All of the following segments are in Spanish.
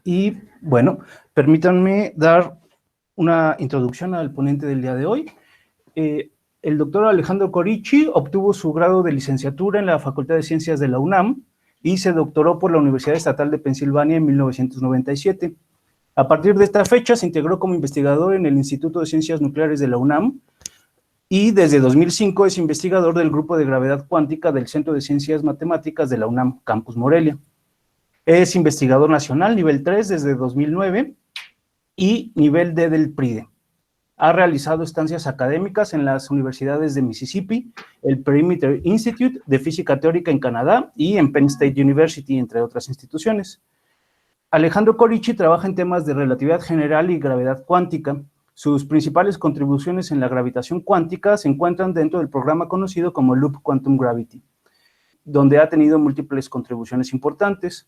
Y bueno, permítanme dar una introducción al ponente del día de hoy. El doctor Alejandro Corichi obtuvo su grado de licenciatura en la Facultad de Ciencias de la UNAM y se doctoró por la Universidad Estatal de Pensilvania en 1997. A partir de esta fecha se integró como investigador en el Instituto de Ciencias Nucleares de la UNAM y desde 2005 es investigador del Grupo de Gravedad Cuántica del Centro de Ciencias Matemáticas de la UNAM, Campus Morelia. Es investigador nacional nivel 3 desde 2009 y nivel D del PRIDE. Ha realizado estancias académicas en las universidades de Mississippi, el Perimeter Institute de Física Teórica en Canadá y en Penn State University, entre otras instituciones. Alejandro Corichi trabaja en temas de relatividad general y gravedad cuántica. Sus principales contribuciones en la gravitación cuántica se encuentran dentro del programa conocido como Loop Quantum Gravity, donde ha tenido múltiples contribuciones importantes.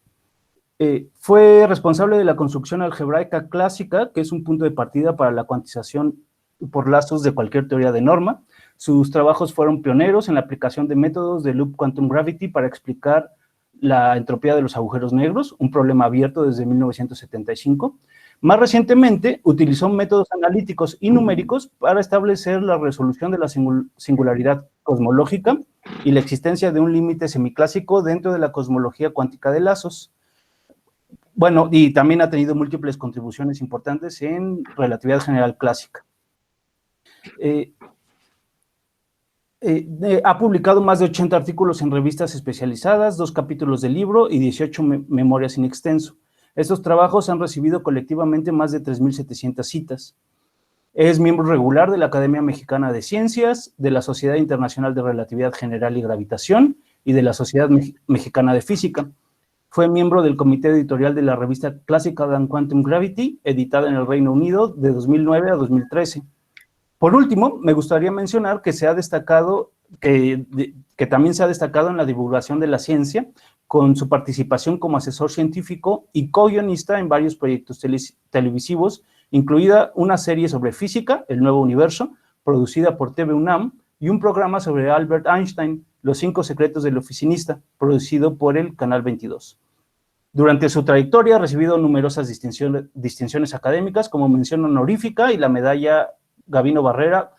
Fue responsable de la construcción algebraica clásica, que es un punto de partida para la cuantización por lazos de cualquier teoría de norma. Sus trabajos fueron pioneros en la aplicación de métodos de Loop Quantum Gravity para explicar la entropía de los agujeros negros, un problema abierto desde 1975. Más recientemente, utilizó métodos analíticos y numéricos para establecer la resolución de la singularidad cosmológica y la existencia de un límite semiclásico dentro de la cosmología cuántica de lazos. Bueno, y también ha tenido múltiples contribuciones importantes en relatividad general clásica. Ha publicado más de 80 artículos en revistas especializadas, 2 capítulos de libro y 18 memorias in extenso. Estos trabajos han recibido colectivamente más de 3.700 citas. Es miembro regular de la Academia Mexicana de Ciencias, de la Sociedad Internacional de Relatividad General y Gravitación y de la Sociedad Mexicana de Física. Fue miembro del comité editorial de la revista Classical and Quantum Gravity, editada en el Reino Unido de 2009 a 2013. Por último, me gustaría mencionar que también se ha destacado en la divulgación de la ciencia, con su participación como asesor científico y co-guionista en varios proyectos televisivos, incluida una serie sobre física, El Nuevo Universo, producida por TV UNAM, y un programa sobre Albert Einstein, Los 5 secretos del oficinista, producido por el Canal 22. Durante su trayectoria ha recibido numerosas distinciones académicas, como mención honorífica y la medalla Gabino Barreda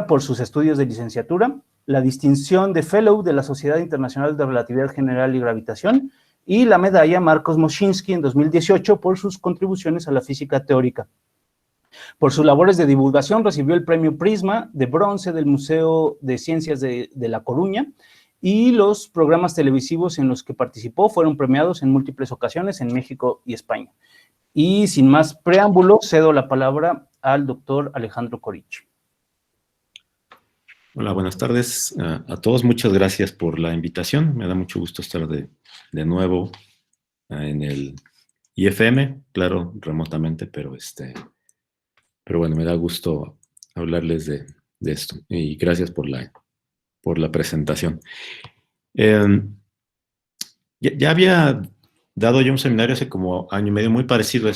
por sus estudios de licenciatura, la distinción de Fellow de la Sociedad Internacional de Relatividad General y Gravitación y la medalla Marcos Moschinsky en 2018 por sus contribuciones a la física teórica. Por sus labores de divulgación recibió el premio Prisma de bronce del Museo de Ciencias de La Coruña y los programas televisivos en los que participó fueron premiados en múltiples ocasiones en México y España. Y sin más preámbulo, cedo la palabra al doctor Alejandro Corichi. Hola, buenas tardes a todos. Muchas gracias por la invitación. Me da mucho gusto estar de nuevo en el IFM, claro, remotamente, pero bueno, me da gusto hablarles de esto. Y gracias por la presentación. Ya había dado yo un seminario hace como año y medio muy parecido a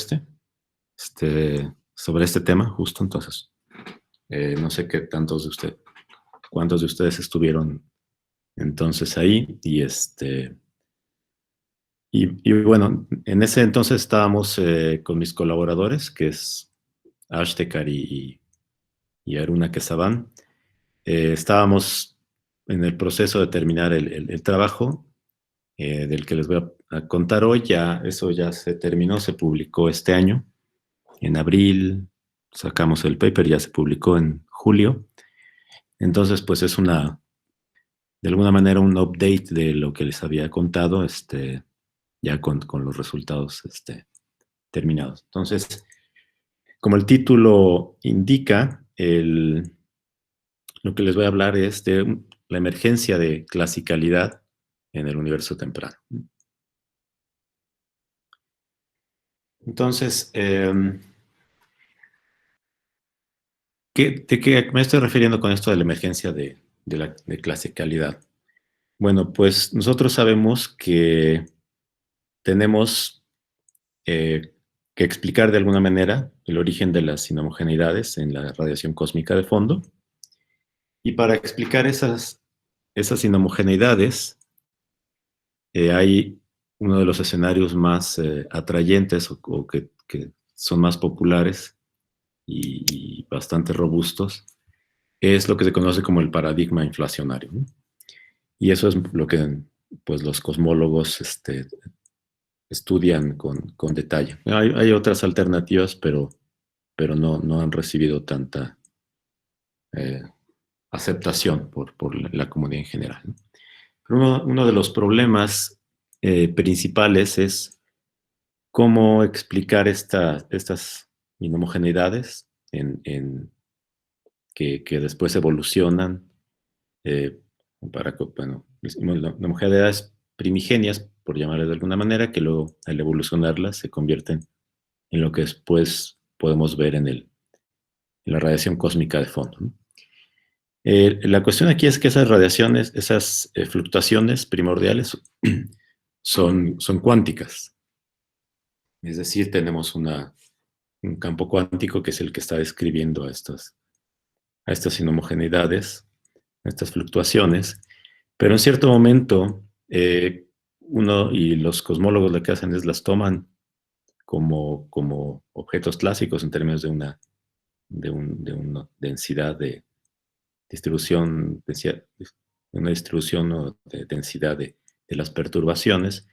sobre este tema, justo entonces. No sé cuántos de ustedes estuvieron entonces ahí, y bueno, en ese entonces estábamos con mis colaboradores, que es Ashtekar y Aruna Kesavan. Estábamos en el proceso de terminar el trabajo del que les voy a contar hoy. Eso ya se terminó, se publicó este año, en abril, sacamos el paper, ya se publicó en julio. Entonces, pues es de alguna manera un update de lo que les había contado, ya con los resultados terminados. Entonces, como el título indica, lo que les voy a hablar es de la emergencia de clasicalidad en el universo temprano. Entonces, ¿de qué me estoy refiriendo con esto de la emergencia de clasicalidad? Bueno, pues nosotros sabemos que tenemos que explicar de alguna manera el origen de las inhomogeneidades en la radiación cósmica de fondo. Y para explicar esas inhomogeneidades hay uno de los escenarios más atrayentes o que son más populares y bastante robustos es lo que se conoce como el paradigma inflacionario, ¿no? Y eso es lo que pues, los cosmólogos estudian con detalle. Hay otras alternativas, pero no han recibido tanta eh, aceptación por la comunidad en general, ¿no? Pero uno de los problemas principales es cómo explicar estas inhomogeneidades que después evolucionan bueno, homogeneidades primigenias, por llamarlas de alguna manera, que luego al evolucionarlas se convierten en lo que después podemos ver en la radiación cósmica de fondo, ¿no? La cuestión aquí es que esas radiaciones, esas fluctuaciones primordiales son cuánticas. Es decir, tenemos un campo cuántico que es el que está describiendo a estas inhomogeneidades, a estas fluctuaciones, pero en cierto momento uno y los cosmólogos lo que hacen es las toman como objetos clásicos en términos de una densidad de distribución, una distribución o de densidad de las perturbaciones,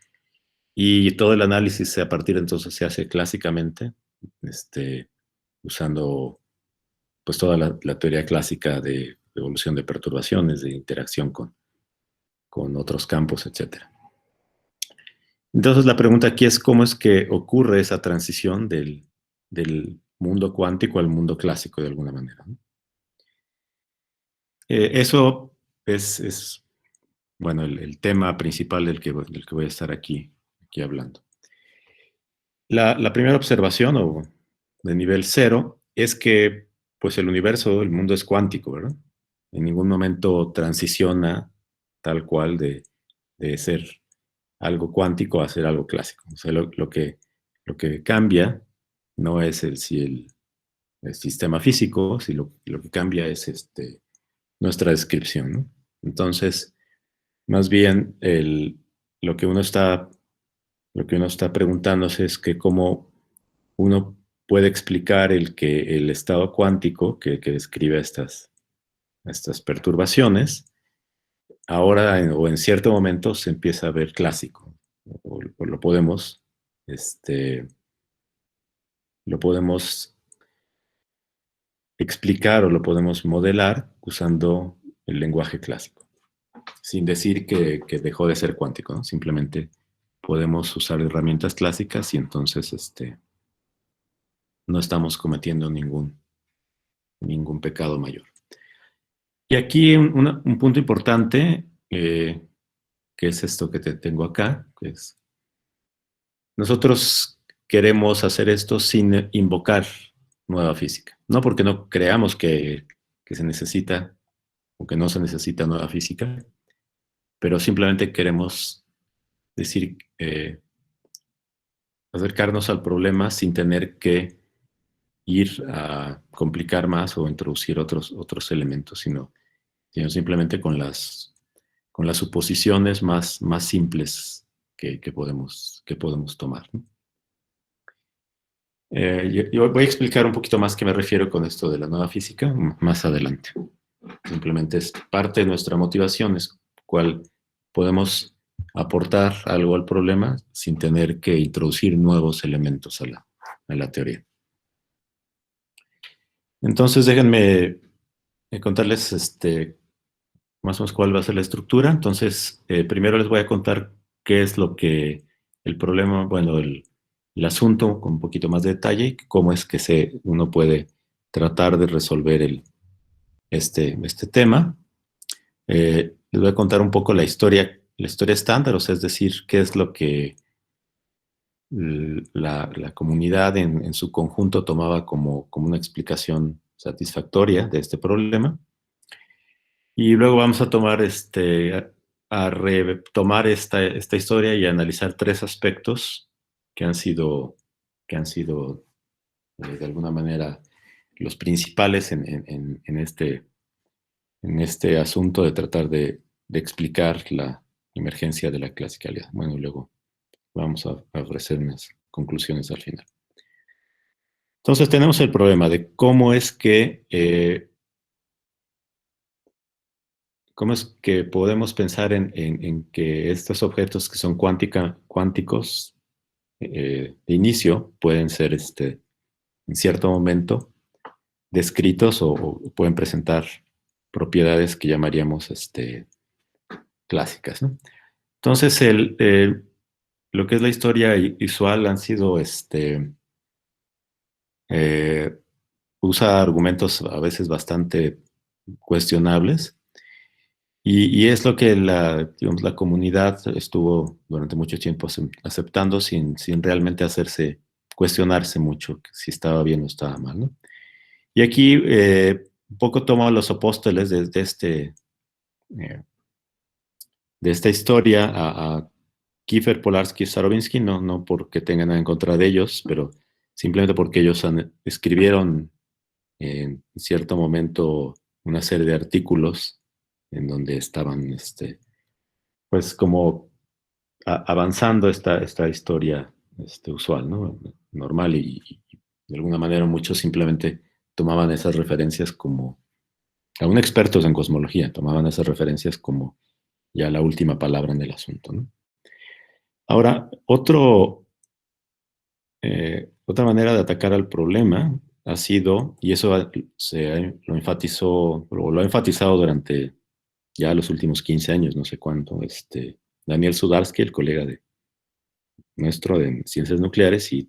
y todo el análisis a partir de entonces se hace clásicamente, usando pues toda la teoría clásica de evolución de perturbaciones, de interacción con otros campos, etc. Entonces la pregunta aquí es cómo es que ocurre esa transición del mundo cuántico al mundo clásico de alguna manera, ¿no? Eso es bueno, el tema principal del que voy a estar aquí hablando. La primera observación, o de nivel 0, es que pues el universo, el mundo es cuántico, ¿verdad? En ningún momento transiciona tal cual de ser algo cuántico a ser algo clásico. O sea, lo que cambia no es el sistema físico, sino lo que cambia es nuestra descripción, ¿no? Entonces, más bien lo que uno está preguntándose es que cómo uno puede explicar que el estado cuántico que describe estas perturbaciones, ahora o en cierto momento se empieza a ver clásico, o lo podemos explicar o lo podemos modelar usando el lenguaje clásico, sin decir que dejó de ser cuántico, ¿no? Simplemente podemos usar herramientas clásicas y entonces no estamos cometiendo ningún pecado mayor. Y aquí un punto importante, que es esto que te tengo acá, que es, nosotros queremos hacer esto sin invocar nueva física. No porque no creamos que se necesita o que no se necesita nueva física, pero simplemente queremos decir, acercarnos al problema sin tener que ir a complicar más o introducir otros elementos, sino simplemente con las suposiciones más simples que podemos tomar, ¿no? Yo voy a explicar un poquito más qué me refiero con esto de la nueva física más adelante. Simplemente es parte de nuestra motivación, es cuál podemos aportar algo al problema sin tener que introducir nuevos elementos a la teoría. Entonces, déjenme contarles más o menos cuál va a ser la estructura. Entonces, primero les voy a contar qué es el problema, bueno, el asunto con un poquito más de detalle y cómo es que uno puede tratar de resolver este tema. Les voy a contar un poco la historia estándar, o sea, es decir, qué es lo que la comunidad en su conjunto tomaba como una explicación satisfactoria de este problema. Y luego vamos a tomar a retomar esta historia y a analizar tres aspectos que han sido de alguna manera los principales en este asunto de tratar de explicar la emergencia de la clasicalidad. Bueno, luego vamos a ofrecer unas conclusiones al final. Entonces tenemos el problema de cómo es que podemos pensar en que estos objetos que son cuánticos de inicio pueden ser en cierto momento descritos o pueden presentar propiedades que llamaríamos clásicas, ¿no? Entonces, lo que es la historia usual han sido, usa argumentos a veces bastante cuestionables y es lo que digamos, la comunidad estuvo durante mucho tiempo aceptando sin realmente cuestionarse mucho si estaba bien o estaba mal, ¿no? Y aquí un poco tomo a los apóstoles de esta historia a Kiefer, Polarsky y Starobinsky, no porque tengan nada en contra de ellos, pero simplemente porque ellos escribieron en cierto momento una serie de artículos en donde estaban, pues como avanzando esta historia usual, ¿no? Normal y de alguna manera muchos simplemente tomaban esas referencias como, aún expertos en cosmología, tomaban esas referencias como ya la última palabra en el asunto, ¿no? Ahora, otra manera de atacar al problema ha sido, y eso lo ha enfatizado durante ya los últimos 15 años, no sé cuánto, Daniel Sudarsky, el colega nuestro de ciencias nucleares, y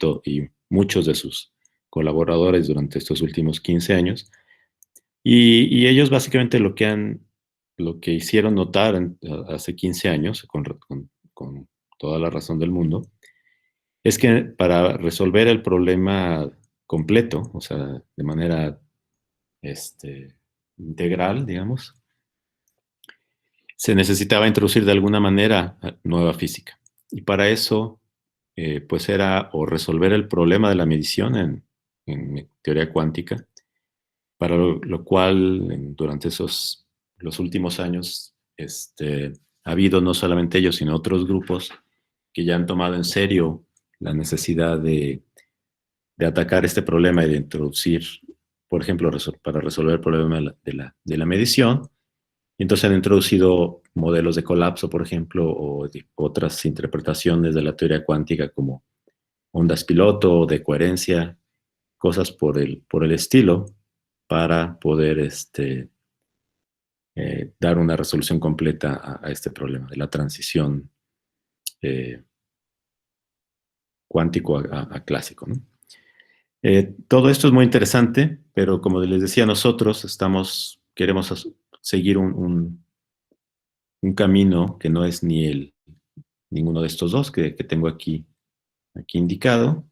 muchos de sus colaboradores durante estos últimos 15 años, y ellos básicamente lo que hicieron notar hace 15 años, con toda la razón del mundo, es que para resolver el problema completo, o sea, de manera integral, digamos, se necesitaba introducir de alguna manera nueva física. Y para eso, pues era o resolver el problema de la medición en teoría cuántica, para lo cual durante los últimos años ha habido no solamente ellos, sino otros grupos que ya han tomado en serio la necesidad de atacar este problema y de introducir, por ejemplo, para resolver el problema de la medición. Y entonces han introducido modelos de colapso, por ejemplo, o otras interpretaciones de la teoría cuántica como ondas piloto, de coherencia, cosas por el estilo, para poder dar una resolución completa a este problema de la transición cuántico a clásico, ¿no? Todo esto es muy interesante, pero como les decía, nosotros queremos seguir un camino que no es ninguno de estos dos que tengo aquí indicado,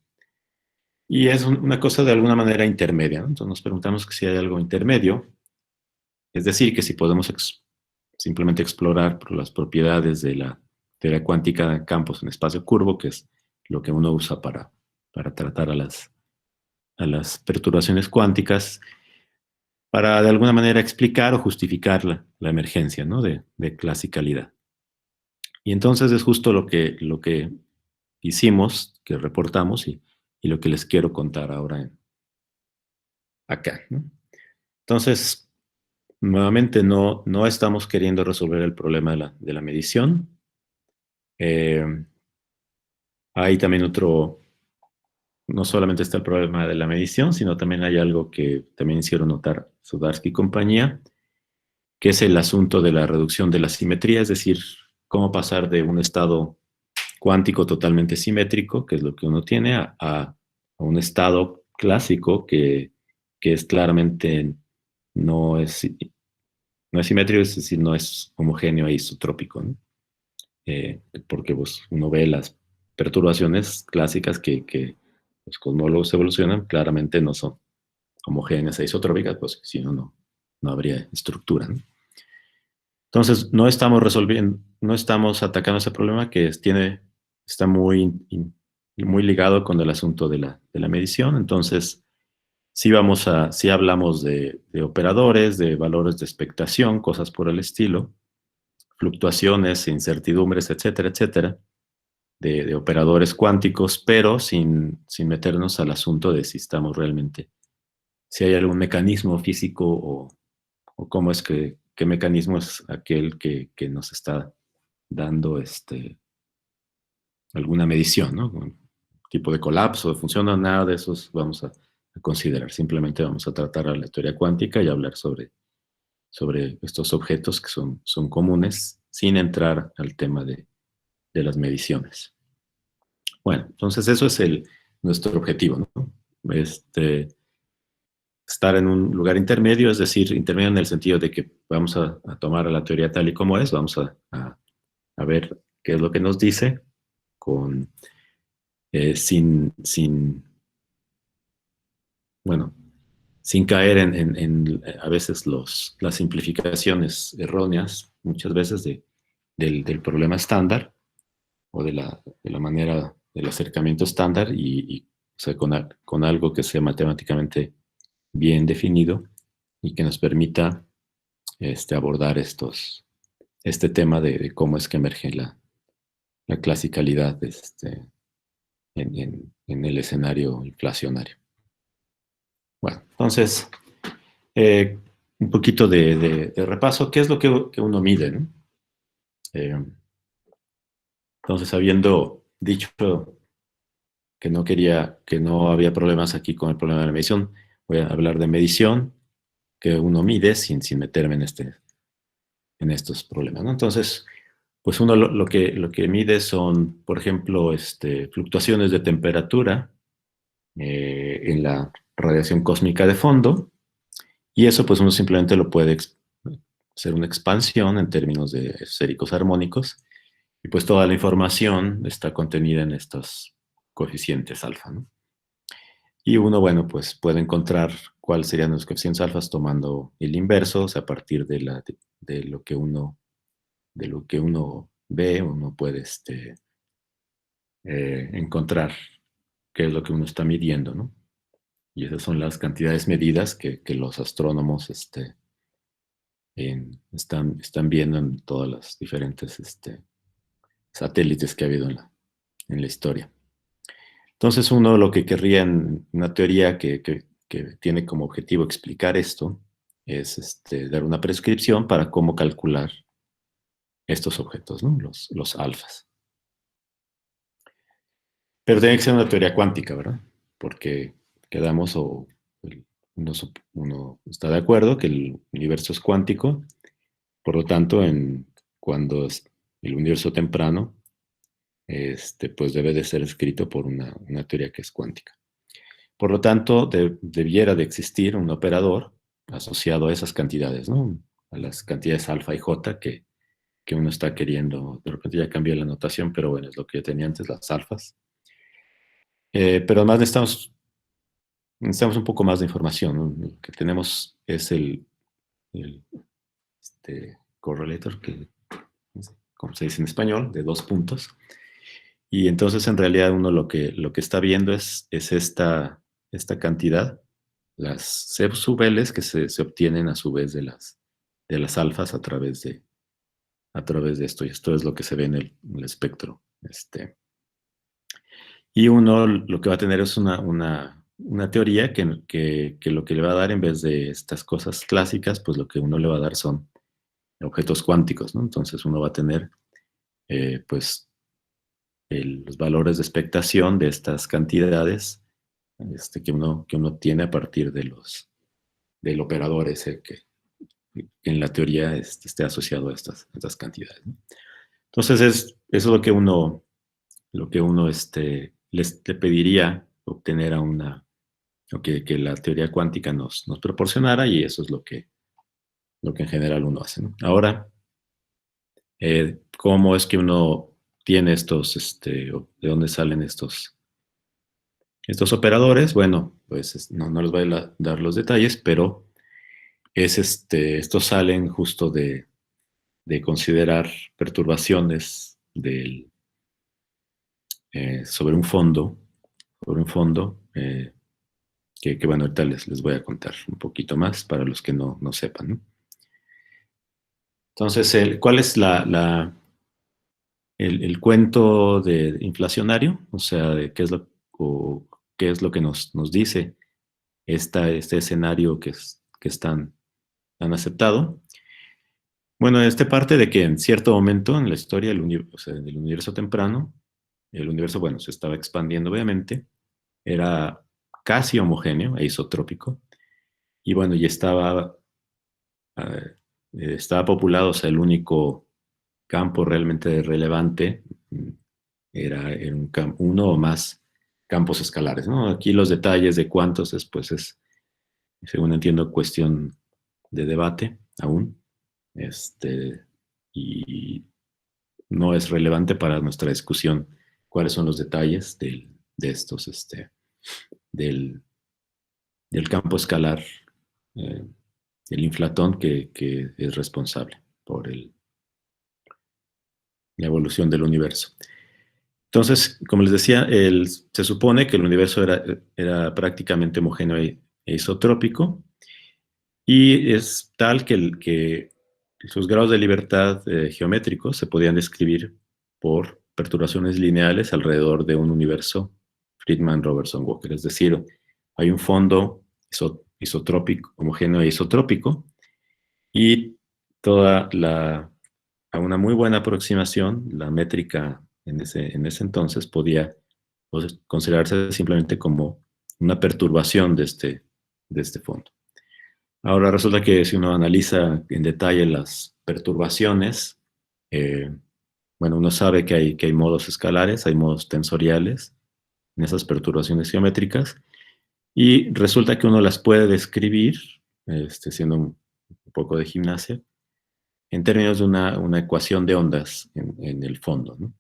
y es una cosa de alguna manera intermedia, ¿no? Entonces nos preguntamos si hay algo intermedio, es decir, que si podemos simplemente explorar las propiedades de la teoría cuántica de campos en espacio curvo, que es lo que uno usa para tratar a las perturbaciones cuánticas, para de alguna manera explicar o justificar la emergencia, ¿no? de clasicalidad. Y entonces es justo lo que hicimos, que reportamos y lo que les quiero contar ahora acá, ¿no? Entonces, nuevamente no estamos queriendo resolver el problema de la medición. Hay también no solamente está el problema de la medición, sino también hay algo que también hicieron notar Sudarsky y compañía, que es el asunto de la reducción de la simetría, es decir, cómo pasar de un estado cuántico totalmente simétrico, que es lo que uno tiene, a un estado clásico que es claramente no es simétrico, es decir, no es homogéneo e isotrópico, ¿no? Porque pues, uno ve las perturbaciones clásicas que los cosmólogos evolucionan, claramente no son homogéneas e isotrópicas, pues si no habría estructura, ¿no? Entonces, no estamos atacando ese problema que está muy ligado con el asunto de la medición. Entonces, sí hablamos de operadores, de valores de expectación, cosas por el estilo, fluctuaciones, incertidumbres, etcétera, etcétera. de operadores cuánticos, pero sin meternos al asunto de si estamos realmente, si hay algún mecanismo físico o cómo es qué mecanismo es aquel que nos está dando alguna medición, ¿no? Un tipo de colapso, funciona, nada de esos vamos a considerar. Simplemente vamos a tratar a la teoría cuántica y hablar sobre estos objetos que son comunes, sin entrar al tema de las mediciones. Bueno, entonces eso es nuestro objetivo, ¿no? Estar en un lugar intermedio, es decir, intermedio en el sentido de que vamos a tomar a la teoría tal y como es, vamos a ver qué es lo que nos dice, sin bueno, sin caer en a veces las simplificaciones erróneas, muchas veces del problema estándar o de la manera del acercamiento estándar o sea, con algo que sea matemáticamente bien definido y que nos permita abordar este tema de cómo es que emerge la clasicalidad en el escenario inflacionario. Bueno, entonces, un poquito de repaso. ¿Qué es lo que uno mide, ¿no? Entonces, habiendo dicho que no había problemas aquí con el problema de la medición, voy a hablar de medición que uno mide sin meterme en estos problemas, ¿no? Entonces, pues uno lo que mide son, por ejemplo, fluctuaciones de temperatura en la radiación cósmica de fondo, y eso pues uno simplemente lo puede hacer una expansión en términos de esféricos armónicos, y pues toda la información está contenida en estos coeficientes alfa, ¿no? Y uno, bueno, pues puede encontrar cuáles serían los coeficientes alfas tomando el inverso, o sea, a partir de lo que uno ve, uno puede encontrar qué es lo que uno está midiendo, ¿no? Y esas son las cantidades medidas que los astrónomos están viendo en todas las diferentes satélites que ha habido en la historia. Entonces uno lo que querría en una teoría que tiene como objetivo explicar esto es dar una prescripción para cómo calcular estos objetos, ¿no? Los alfas. Pero tiene que ser una teoría cuántica, ¿verdad? Porque quedamos uno está de acuerdo que el universo es cuántico, por lo tanto, cuando es el universo temprano, pues debe de ser escrito por una teoría que es cuántica. Por lo tanto, debiera de existir un operador asociado a esas cantidades, ¿no? A las cantidades alfa y jota que uno está queriendo. De repente ya cambié la notación, pero bueno, es lo que yo tenía antes, las alfas. Pero además necesitamos un poco más de información, ¿no? Lo que tenemos es el correlator, que no sé cómo se dice en español, de 2 puntos. Y entonces en realidad uno lo que está viendo es esta cantidad, las C sub Ls que se obtienen a su vez de las alfas a través de esto. Y esto es lo que se ve en el espectro. Y uno lo que va a tener es una teoría que lo que le va a dar, en vez de estas cosas clásicas, pues lo que uno le va a dar son objetos cuánticos, ¿no? Entonces uno va a tener, pues, los valores de expectación de estas cantidades que uno tiene a partir del operador ese que en la teoría esté asociado a estas cantidades, ¿no? Entonces eso es lo que uno le pediría obtener o que la teoría cuántica nos proporcionara, y eso es lo que en general uno hace, ¿no? Ahora, ¿cómo es que uno tiene de dónde salen estos operadores? Bueno, pues no les voy a dar los detalles, pero estos salen justo de considerar perturbaciones sobre un fondo, que bueno, ahorita les voy a contar un poquito más para los que no sepan, ¿no? Entonces, ¿cuál es el cuento inflacionario, o sea, de qué es lo que nos dice este escenario que están han aceptado. Bueno, este parte de que en cierto momento en la historia o sea, del universo temprano, el universo, bueno, se estaba expandiendo obviamente, era casi homogéneo e isotrópico, y bueno, y estaba populado, o sea, el único campo realmente relevante era en uno o más campos escalares, ¿no? Aquí los detalles de cuántos pues es, según entiendo, cuestión de debate aún. Y no es relevante para nuestra discusión cuáles son los detalles de estos, del, del campo escalar, eh, el inflatón que es responsable por la evolución del universo. Entonces, como les decía, se supone que el universo era prácticamente homogéneo e isotrópico, y es tal que sus grados de libertad geométricos se podían describir por perturbaciones lineales alrededor de un universo Friedman-Robertson-Walker. Es decir, hay un fondo isotrópico, homogéneo e isotrópico, y a una muy buena aproximación, la métrica en ese entonces podía considerarse simplemente como una perturbación de este fondo. Ahora resulta que si uno analiza en detalle las perturbaciones, eh, bueno, uno sabe que hay modos escalares, hay modos tensoriales en esas perturbaciones geométricas, y resulta que uno las puede describir, siendo un poco de gimnasia, en términos de una ecuación de ondas en el fondo, ¿no?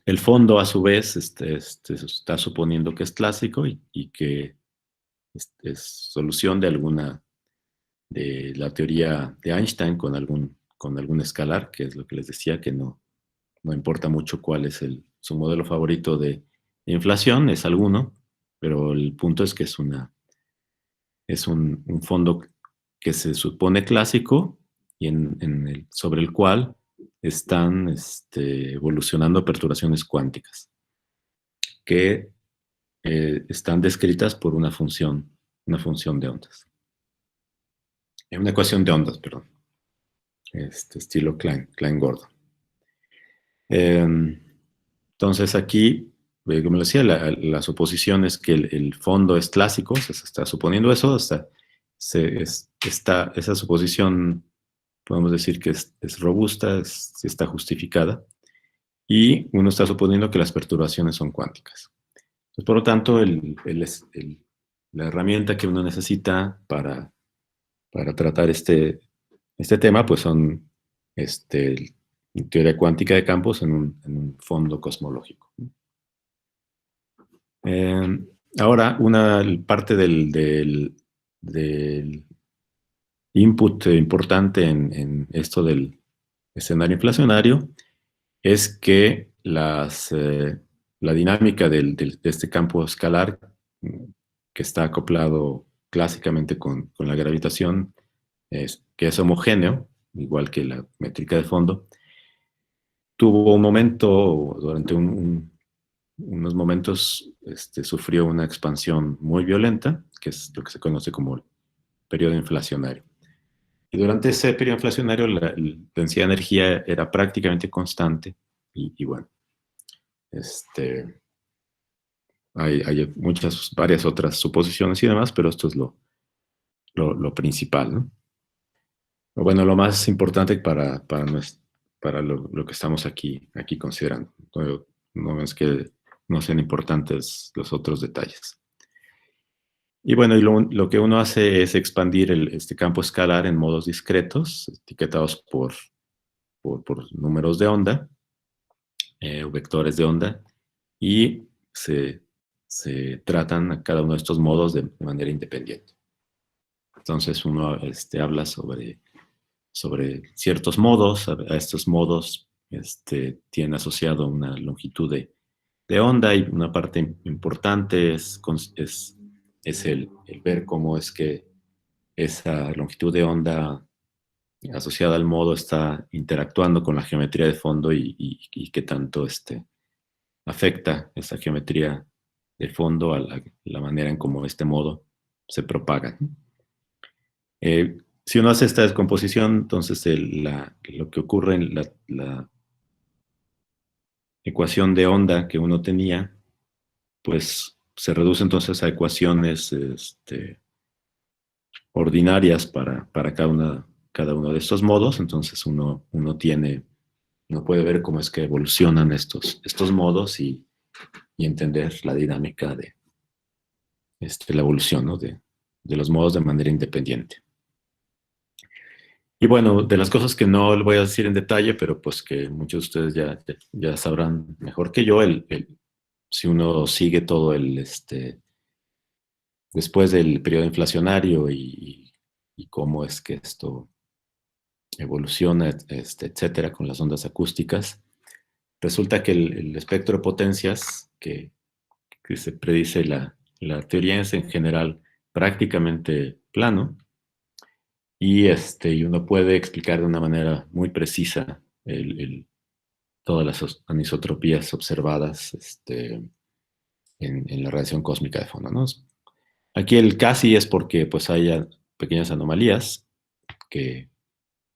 El fondo, a su vez, está suponiendo que es clásico y que es solución de la teoría de Einstein con algún escalar, que es lo que les decía, que no importa mucho cuál es su modelo favorito de inflación, es alguno, pero el punto es que es un fondo que se supone clásico y sobre el cual están evolucionando perturbaciones cuánticas que están descritas por una función de ondas. Una ecuación de ondas, perdón. Estilo Klein-Gordon. Entonces aquí, como le decía, la suposición es que el fondo es clásico, se está suponiendo eso, esa suposición podemos decir que es robusta, está justificada, y uno está suponiendo que las perturbaciones son cuánticas. Entonces, por lo tanto, la herramienta que uno necesita para tratar este tema, pues son teoría cuántica de campos en un fondo cosmológico. Ahora, una parte del input importante en esto del escenario inflacionario es que la dinámica de este campo escalar, que está acoplado clásicamente con la gravitación, que es homogéneo, igual que la métrica de fondo, tuvo un momento, durante unos momentos, sufrió una expansión muy violenta, que es lo que se conoce como el periodo inflacionario. Y durante ese periodo inflacionario la densidad de energía era prácticamente constante, y bueno, hay varias otras suposiciones y demás, pero esto es lo principal, ¿no? Bueno, lo más importante para lo que estamos aquí considerando. No es que no sean importantes los otros detalles. Y bueno, lo que uno hace es expandir este campo escalar en modos discretos, etiquetados por números de onda, o vectores de onda, y se tratan a cada uno de estos modos de manera independiente. Entonces uno habla sobre ciertos modos. A estos modos tienen asociado una longitud de onda, y una parte importante es el ver cómo es que esa longitud de onda asociada al modo está interactuando con la geometría de fondo y qué tanto afecta esa geometría de fondo a la manera en cómo este modo se propaga. Si uno hace esta descomposición, entonces lo que ocurre en la ecuación de onda que uno tenía, pues se reduce entonces a ecuaciones ordinarias para cada uno de estos modos. Entonces uno puede ver cómo es que evolucionan estos modos y entender la dinámica de la evolución, ¿no? de los modos de manera independiente. Y bueno, de las cosas que no le voy a decir en detalle, pero pues que muchos de ustedes ya sabrán mejor que yo, si uno sigue todo después del periodo inflacionario y cómo es que esto evoluciona, etcétera, con las ondas acústicas, resulta que el espectro de potencias que se predice la teoría es en general prácticamente plano y uno puede explicar de una manera muy precisa todas las anisotropías observadas en la radiación cósmica de fondo, ¿no? Aquí el casi es porque pues haya pequeñas anomalías que,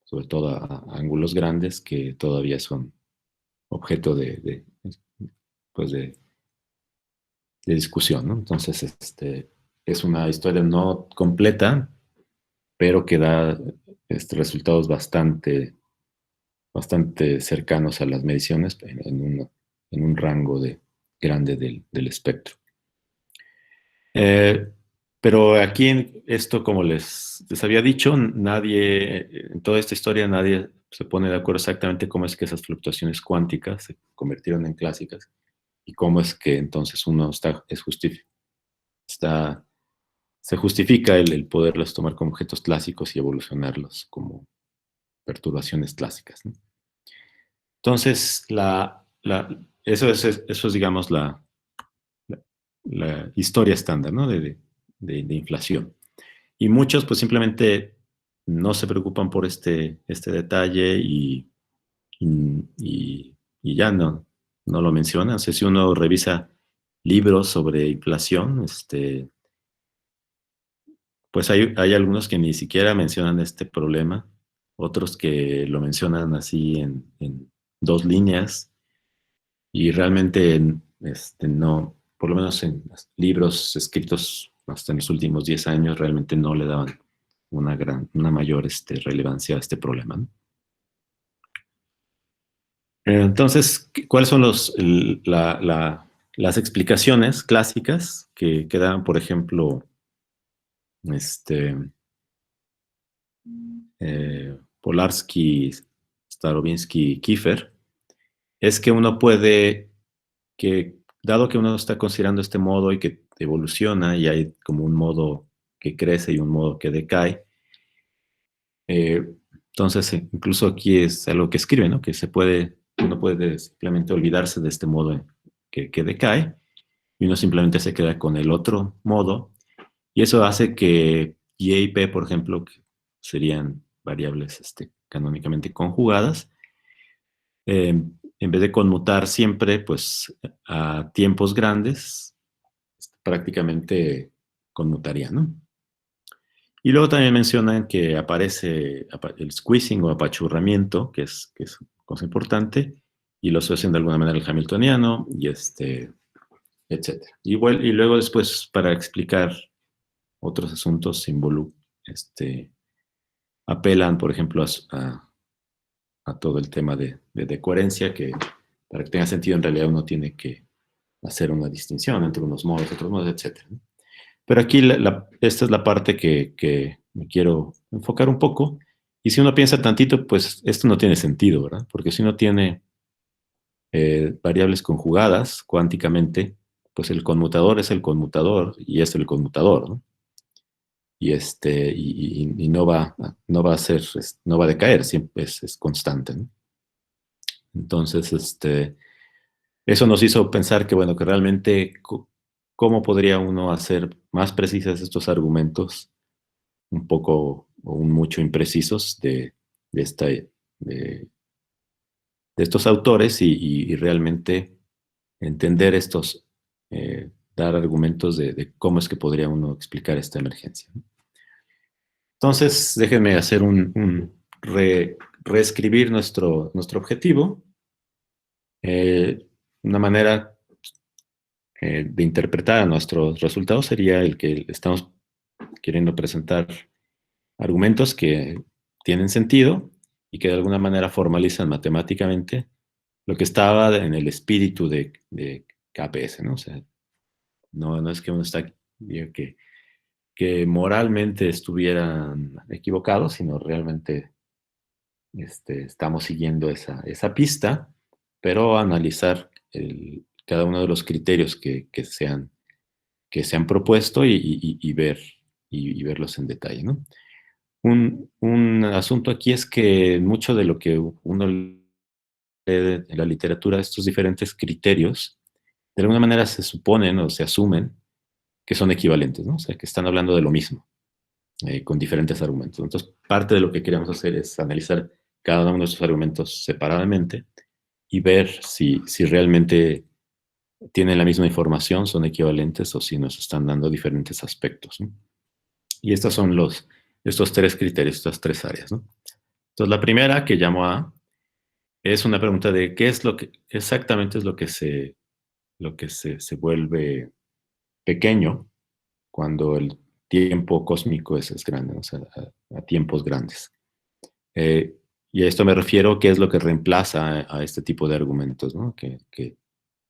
sobre todo a ángulos grandes, que todavía son objeto pues de discusión, ¿no? Entonces, es una historia no completa, pero que da resultados bastante cercanos a las mediciones en un rango grande del espectro. Pero aquí esto, como les había dicho, en toda esta historia nadie se pone de acuerdo exactamente cómo es que esas fluctuaciones cuánticas se convirtieron en clásicas y cómo es que entonces uno se justifica el poderlos tomar como objetos clásicos y evolucionarlos como perturbaciones clásicas, ¿no? Entonces, eso es, digamos, la historia estándar, ¿no? de inflación. Y muchos, pues, simplemente no se preocupan por este detalle y ya no lo mencionan. O sea, si uno revisa libros sobre inflación, pues hay algunos que ni siquiera mencionan este problema, otros que lo mencionan así en 2 líneas y realmente no, por lo menos en libros escritos hasta en los últimos 10 años, realmente no le daban una mayor relevancia a este problema, ¿no? Entonces, ¿cuáles son las explicaciones clásicas que dan, por ejemplo, Polarski, Starobinsky, Kiefer? Es que uno puede, dado que uno está considerando este modo y que evoluciona y hay como un modo que crece y un modo que decae, entonces incluso aquí es algo que escribe, ¿no? Que uno puede simplemente olvidarse de este modo que decae y uno simplemente se queda con el otro modo y eso hace que y y p, por ejemplo, que serían variables canónicamente conjugadas, en vez de conmutar siempre, pues a tiempos grandes, prácticamente conmutarían, ¿no? Y luego también mencionan que aparece el squeezing o apachurramiento, que es cosa importante, y lo asocian de alguna manera al hamiltoniano, y etc. Y luego después, para explicar otros asuntos, apelan, por ejemplo, a todo el tema de coherencia, que para que tenga sentido en realidad uno tiene que hacer una distinción entre unos modos, otros modos, etc. Pero aquí esta es la parte que me quiero enfocar un poco. Y si uno piensa tantito, pues esto no tiene sentido, ¿verdad? Porque si uno tiene variables conjugadas cuánticamente, pues el conmutador es el conmutador y es el conmutador, ¿no? Y no va a decaer, siempre es constante, ¿no? Entonces, eso nos hizo pensar que, bueno, que realmente cómo podría uno hacer más precisas estos argumentos un poco o un mucho imprecisos de estos autores y realmente entender dar argumentos de cómo es que podría uno explicar esta emergencia, ¿no? Entonces, déjenme hacer reescribir nuestro objetivo. Una manera de interpretar nuestros resultados sería el que estamos queriendo presentar argumentos que tienen sentido y que de alguna manera formalizan matemáticamente lo que estaba en el espíritu de KPS, ¿no? O sea, no es que uno está que moralmente estuvieran equivocados, sino realmente estamos siguiendo esa pista, pero analizar cada uno de los criterios que se han propuesto y verlos en detalle, ¿no? Un asunto aquí es que mucho de lo que uno lee en la literatura, estos diferentes criterios, de alguna manera se suponen o se asumen que son equivalentes, ¿no? O sea, que están hablando de lo mismo, con diferentes argumentos. Entonces, parte de lo que queremos hacer es analizar cada uno de esos argumentos separadamente y ver si realmente tienen la misma información, son equivalentes o si nos están dando diferentes aspectos, ¿no? Y estos son estos tres criterios, estas tres áreas, ¿no? Entonces, la primera, que llamo A, es una pregunta de qué exactamente es lo que se vuelve pequeño cuando el tiempo cósmico es grande, ¿no? O sea, a tiempos grandes. Y a esto me refiero, qué es lo que reemplaza a este tipo de argumentos, ¿no? Que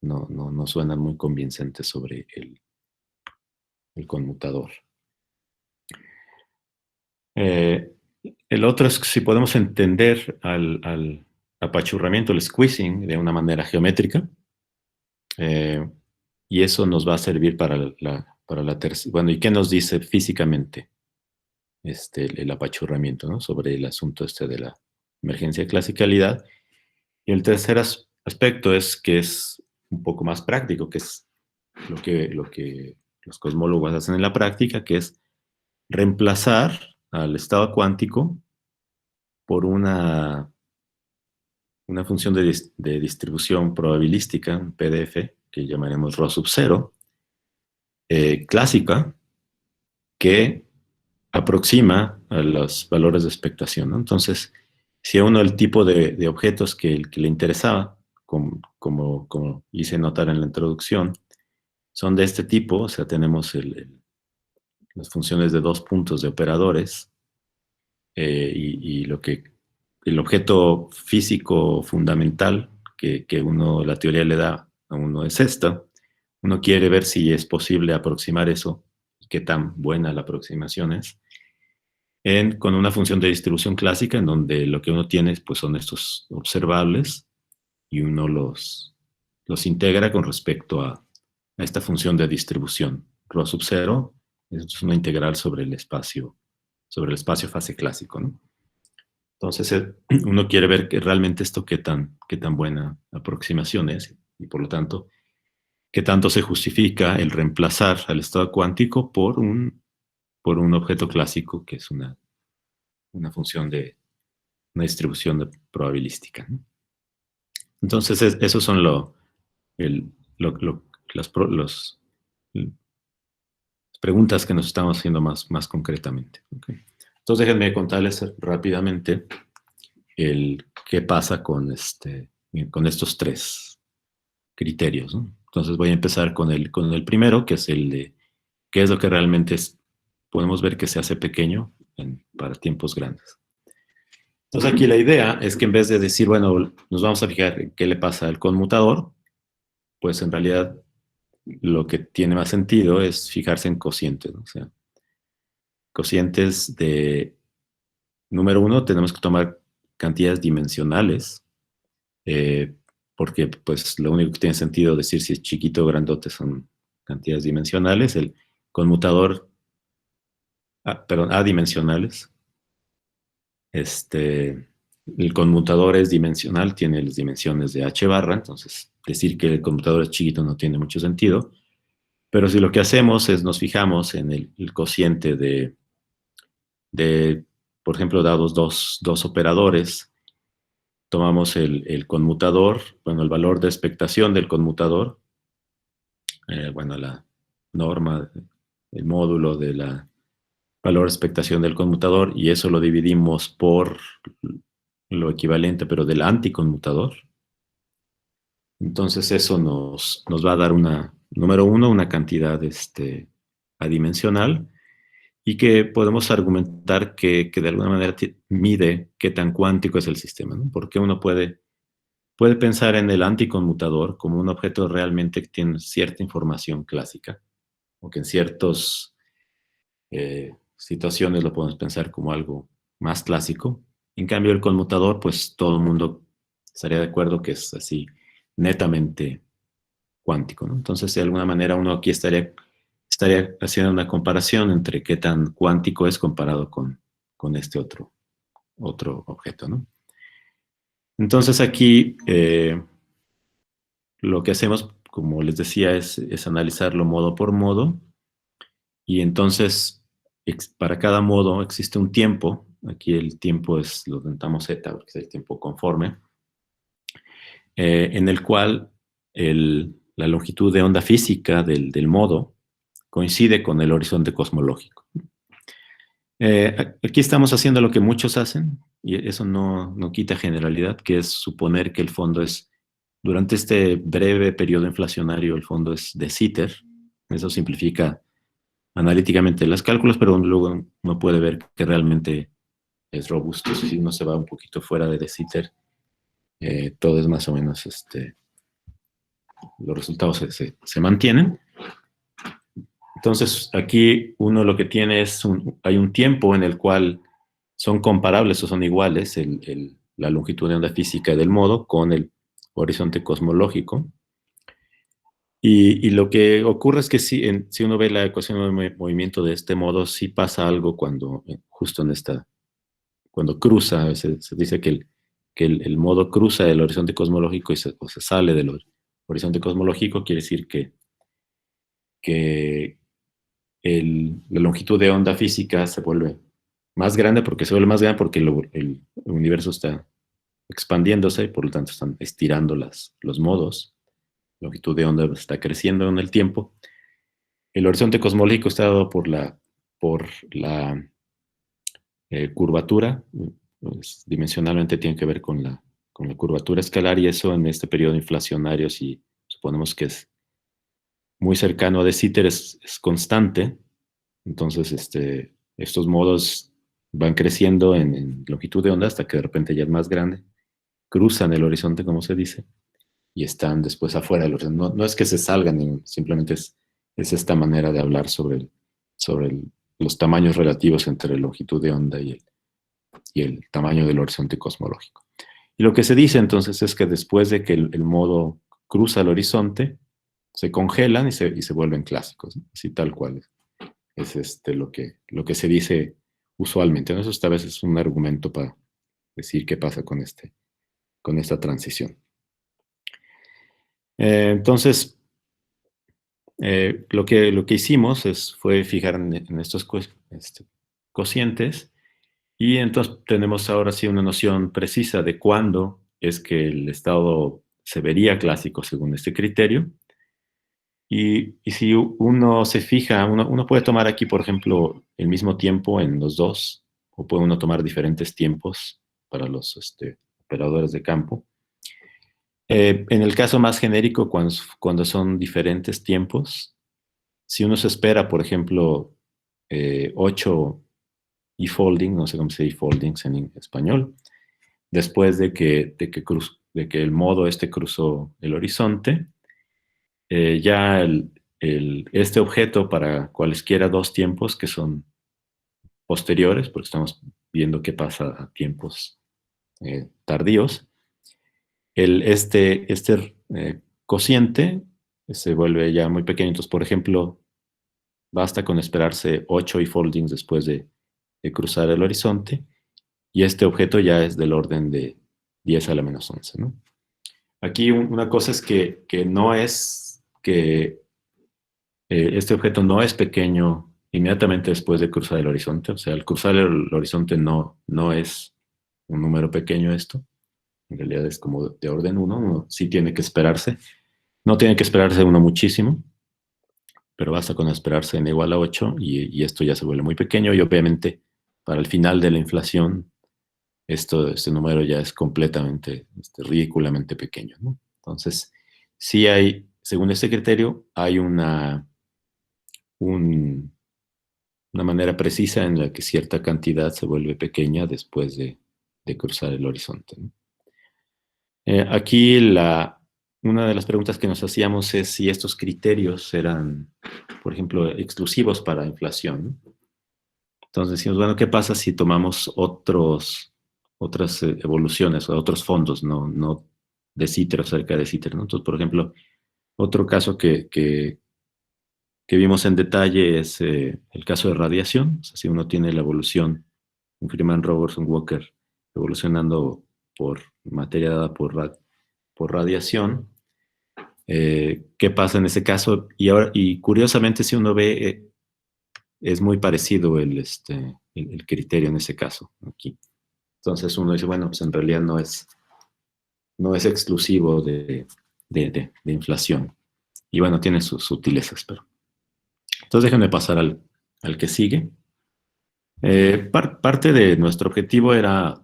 no suenan muy convincentes sobre el conmutador. El otro es si podemos entender al apachurramiento, el squeezing, de una manera geométrica. Y eso nos va a servir para la tercera. Bueno, ¿y qué nos dice físicamente el apachurramiento, ¿no? Sobre el asunto de la emergencia de clasicalidad? Y el tercer aspecto es que es un poco más práctico, que es lo que los cosmólogos hacen en la práctica, que es reemplazar al estado cuántico por una función de distribución probabilística, un PDF, que llamaremos ρ sub 0, clásica, que aproxima a los valores de expectación, ¿no? Entonces, si a uno el tipo de objetos que le interesaba, como hice notar en la introducción, son de este tipo, o sea, tenemos las funciones de dos puntos de operadores, y el objeto físico fundamental que la teoría le da a uno es esta. Uno quiere ver si es posible aproximar eso y qué tan buena la aproximación es con una función de distribución clásica en donde lo que uno tiene pues, son estos observables y uno los integra con respecto a esta función de distribución. Rho sub 0 es una integral sobre el espacio fase clásico, ¿no? Entonces, uno quiere ver que realmente esto qué tan buena aproximación es y por lo tanto, qué tanto se justifica el reemplazar al estado cuántico por un objeto clásico que es una función de una distribución probabilística, ¿no? Entonces, esos son las preguntas que nos estamos haciendo más concretamente. ¿Okay? Entonces, déjenme contarles rápidamente qué pasa con estos tres criterios, ¿no? Entonces, voy a empezar con el primero, que es el de qué es lo que realmente podemos ver que se hace pequeño para tiempos grandes. Entonces, aquí la idea es que en vez de decir, bueno, nos vamos a fijar en qué le pasa al conmutador, pues en realidad lo que tiene más sentido es fijarse en cocientes, ¿no? O sea, cocientes número uno, tenemos que tomar cantidades dimensionales, porque pues lo único que tiene sentido decir si es chiquito o grandote son cantidades dimensionales. El conmutador, adimensionales. El conmutador es dimensional, tiene las dimensiones de h barra, entonces decir que el conmutador es chiquito no tiene mucho sentido. Pero si lo que hacemos es nos fijamos en el cociente de por ejemplo, dados dos operadores, tomamos el conmutador, bueno, el valor de expectación del conmutador, bueno, la norma, el módulo de la valor de expectación del conmutador, y eso lo dividimos por lo equivalente, pero del anticonmutador. Entonces eso nos va a dar número uno, una cantidad adimensional, y que podemos argumentar que de alguna manera mide qué tan cuántico es el sistema, ¿no? Porque uno puede pensar en el anticonmutador como un objeto realmente que tiene cierta información clásica, o que en ciertas situaciones lo podemos pensar como algo más clásico. En cambio, el conmutador, pues todo el mundo estaría de acuerdo que es así netamente cuántico, ¿no? Entonces, de alguna manera, uno aquí estaría haciendo una comparación entre qué tan cuántico es comparado con este otro objeto, ¿no? Entonces, aquí lo que hacemos, como les decía, es analizarlo modo por modo, y entonces para cada modo existe un tiempo. Aquí el tiempo lo denominamos z, porque es el tiempo conforme, en el cual la longitud de onda física del modo coincide con el horizonte cosmológico. Aquí estamos haciendo lo que muchos hacen, y eso no quita generalidad, que es suponer que el fondo es, durante este breve periodo inflacionario, el fondo es de Sitter. Eso simplifica analíticamente los cálculos, pero luego uno puede ver que realmente es robusto. Si uno se va un poquito fuera de Sitter, todo es más o menos, los resultados se mantienen. Entonces, aquí uno lo que tiene es, hay un tiempo en el cual son comparables o son iguales la longitud de onda física del modo con el horizonte cosmológico. Y lo que ocurre es que si uno ve la ecuación de movimiento de este modo, sí pasa algo justo cuando cruza. Se dice que el modo cruza el horizonte cosmológico o se sale del horizonte cosmológico. Quiere decir que la longitud de onda física se vuelve más grande, porque el universo está expandiéndose y por lo tanto están estirando los modos. La longitud de onda está creciendo en el tiempo. El horizonte cosmológico está dado por la curvatura. Pues, dimensionalmente tiene que ver con la curvatura escalar, y eso en este periodo inflacionario, si suponemos que es muy cercano a de Sitter, es constante. Entonces, estos modos van creciendo en longitud de onda hasta que de repente ya es más grande, cruzan el horizonte, como se dice, y están después afuera del horizonte. No es que se salgan, simplemente es esta manera de hablar sobre los tamaños relativos entre la longitud de onda y el tamaño del horizonte cosmológico. Y lo que se dice entonces es que después de que el modo cruza el horizonte, se congelan y se vuelven clásicos, ¿no? Así tal cual es lo que se dice usualmente, ¿no? Eso esta vez es un argumento para decir qué pasa con esta transición. Entonces, lo que hicimos fue fijar en estos cocientes, y entonces tenemos ahora sí una noción precisa de cuándo es que el estado se vería clásico según este criterio. Y si uno se fija, uno puede tomar aquí, por ejemplo, el mismo tiempo en los dos, o puede uno tomar diferentes tiempos para los operadores de campo. En el caso más genérico, cuando son diferentes tiempos, si uno se espera, por ejemplo, 8 e-folding, no sé cómo se dice e-foldings en español, después de que el modo cruzó el horizonte, ya este objeto, para cualesquiera dos tiempos que son posteriores, porque estamos viendo qué pasa a tiempos tardíos, este cociente se vuelve ya muy pequeño. Entonces, por ejemplo, basta con esperarse 8 e-foldings después de cruzar el horizonte, y este objeto ya es del orden de 10 a la menos 11, ¿no? Aquí una cosa es que este objeto no es pequeño inmediatamente después de cruzar el horizonte. O sea, al cruzar el horizonte no es un número pequeño esto. En realidad es como de orden 1. Uno sí tiene que esperarse. No tiene que esperarse uno muchísimo, pero basta con esperarse n igual a 8 y esto ya se vuelve muy pequeño. Y obviamente, para el final de la inflación, este número ya es completamente, ridículamente pequeño, ¿no? Entonces, sí hay, según este criterio, hay una manera precisa en la que cierta cantidad se vuelve pequeña después de cruzar el horizonte, ¿no? Aquí una de las preguntas que nos hacíamos es si estos criterios eran, por ejemplo, exclusivos para inflación, ¿no? Entonces decimos, bueno, ¿qué pasa si tomamos otras evoluciones o otros fondos, no de Sitter o cerca de Sitter, ¿no? Entonces, por ejemplo, otro caso que vimos en detalle es el caso de radiación. O sea, si uno tiene la evolución, un Freeman Robertson Walker evolucionando por materia dada por radiación, ¿qué pasa en ese caso? Y curiosamente, si uno ve, es muy parecido el criterio en ese caso, aquí. Entonces uno dice, bueno, pues en realidad no es exclusivo de inflación. Y bueno, tiene sus sutilezas, pero... Entonces déjenme pasar al que sigue. Parte de nuestro objetivo era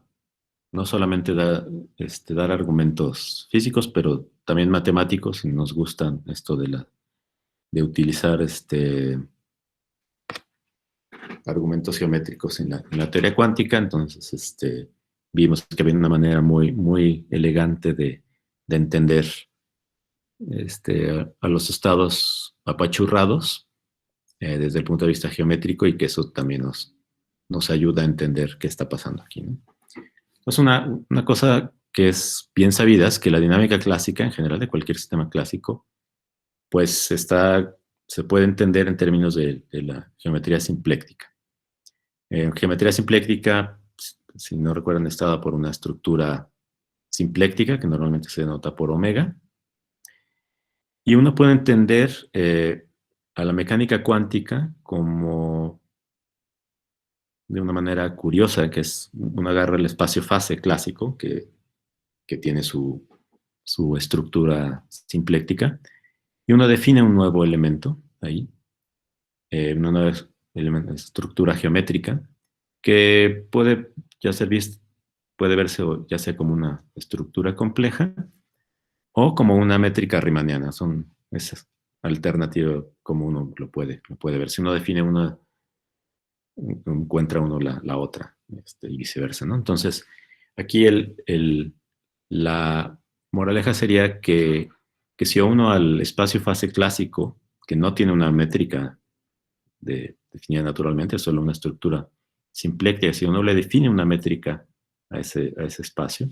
no solamente dar argumentos físicos, pero también matemáticos, y nos gustan esto de utilizar argumentos geométricos en la teoría cuántica. Entonces vimos que había una manera muy, muy elegante de entender a los estados apachurrados desde el punto de vista geométrico, y que eso también nos ayuda a entender qué está pasando aquí, ¿no? Entonces, una cosa que es bien sabida es que la dinámica clásica, en general, de cualquier sistema clásico, pues se puede entender en términos de la geometría simpléctica. Geometría simpléctica, si no recuerdan, está dada por una estructura simpléctica que normalmente se denota por omega. Y uno puede entender a la mecánica cuántica como de una manera curiosa, que es uno agarra el espacio-fase clásico, que tiene su estructura simpléctica, y uno define un nuevo elemento ahí, una nueva estructura geométrica, que puede puede verse ya sea como una estructura compleja o como una métrica riemanniana. Son esas alternativas como uno lo puede ver. Si uno define una, encuentra uno la otra, y viceversa, ¿no? Entonces, aquí la moraleja sería que si uno al espacio-fase clásico, que no tiene una métrica definida naturalmente, es solo una estructura simpléctica, si uno le define una métrica a ese espacio,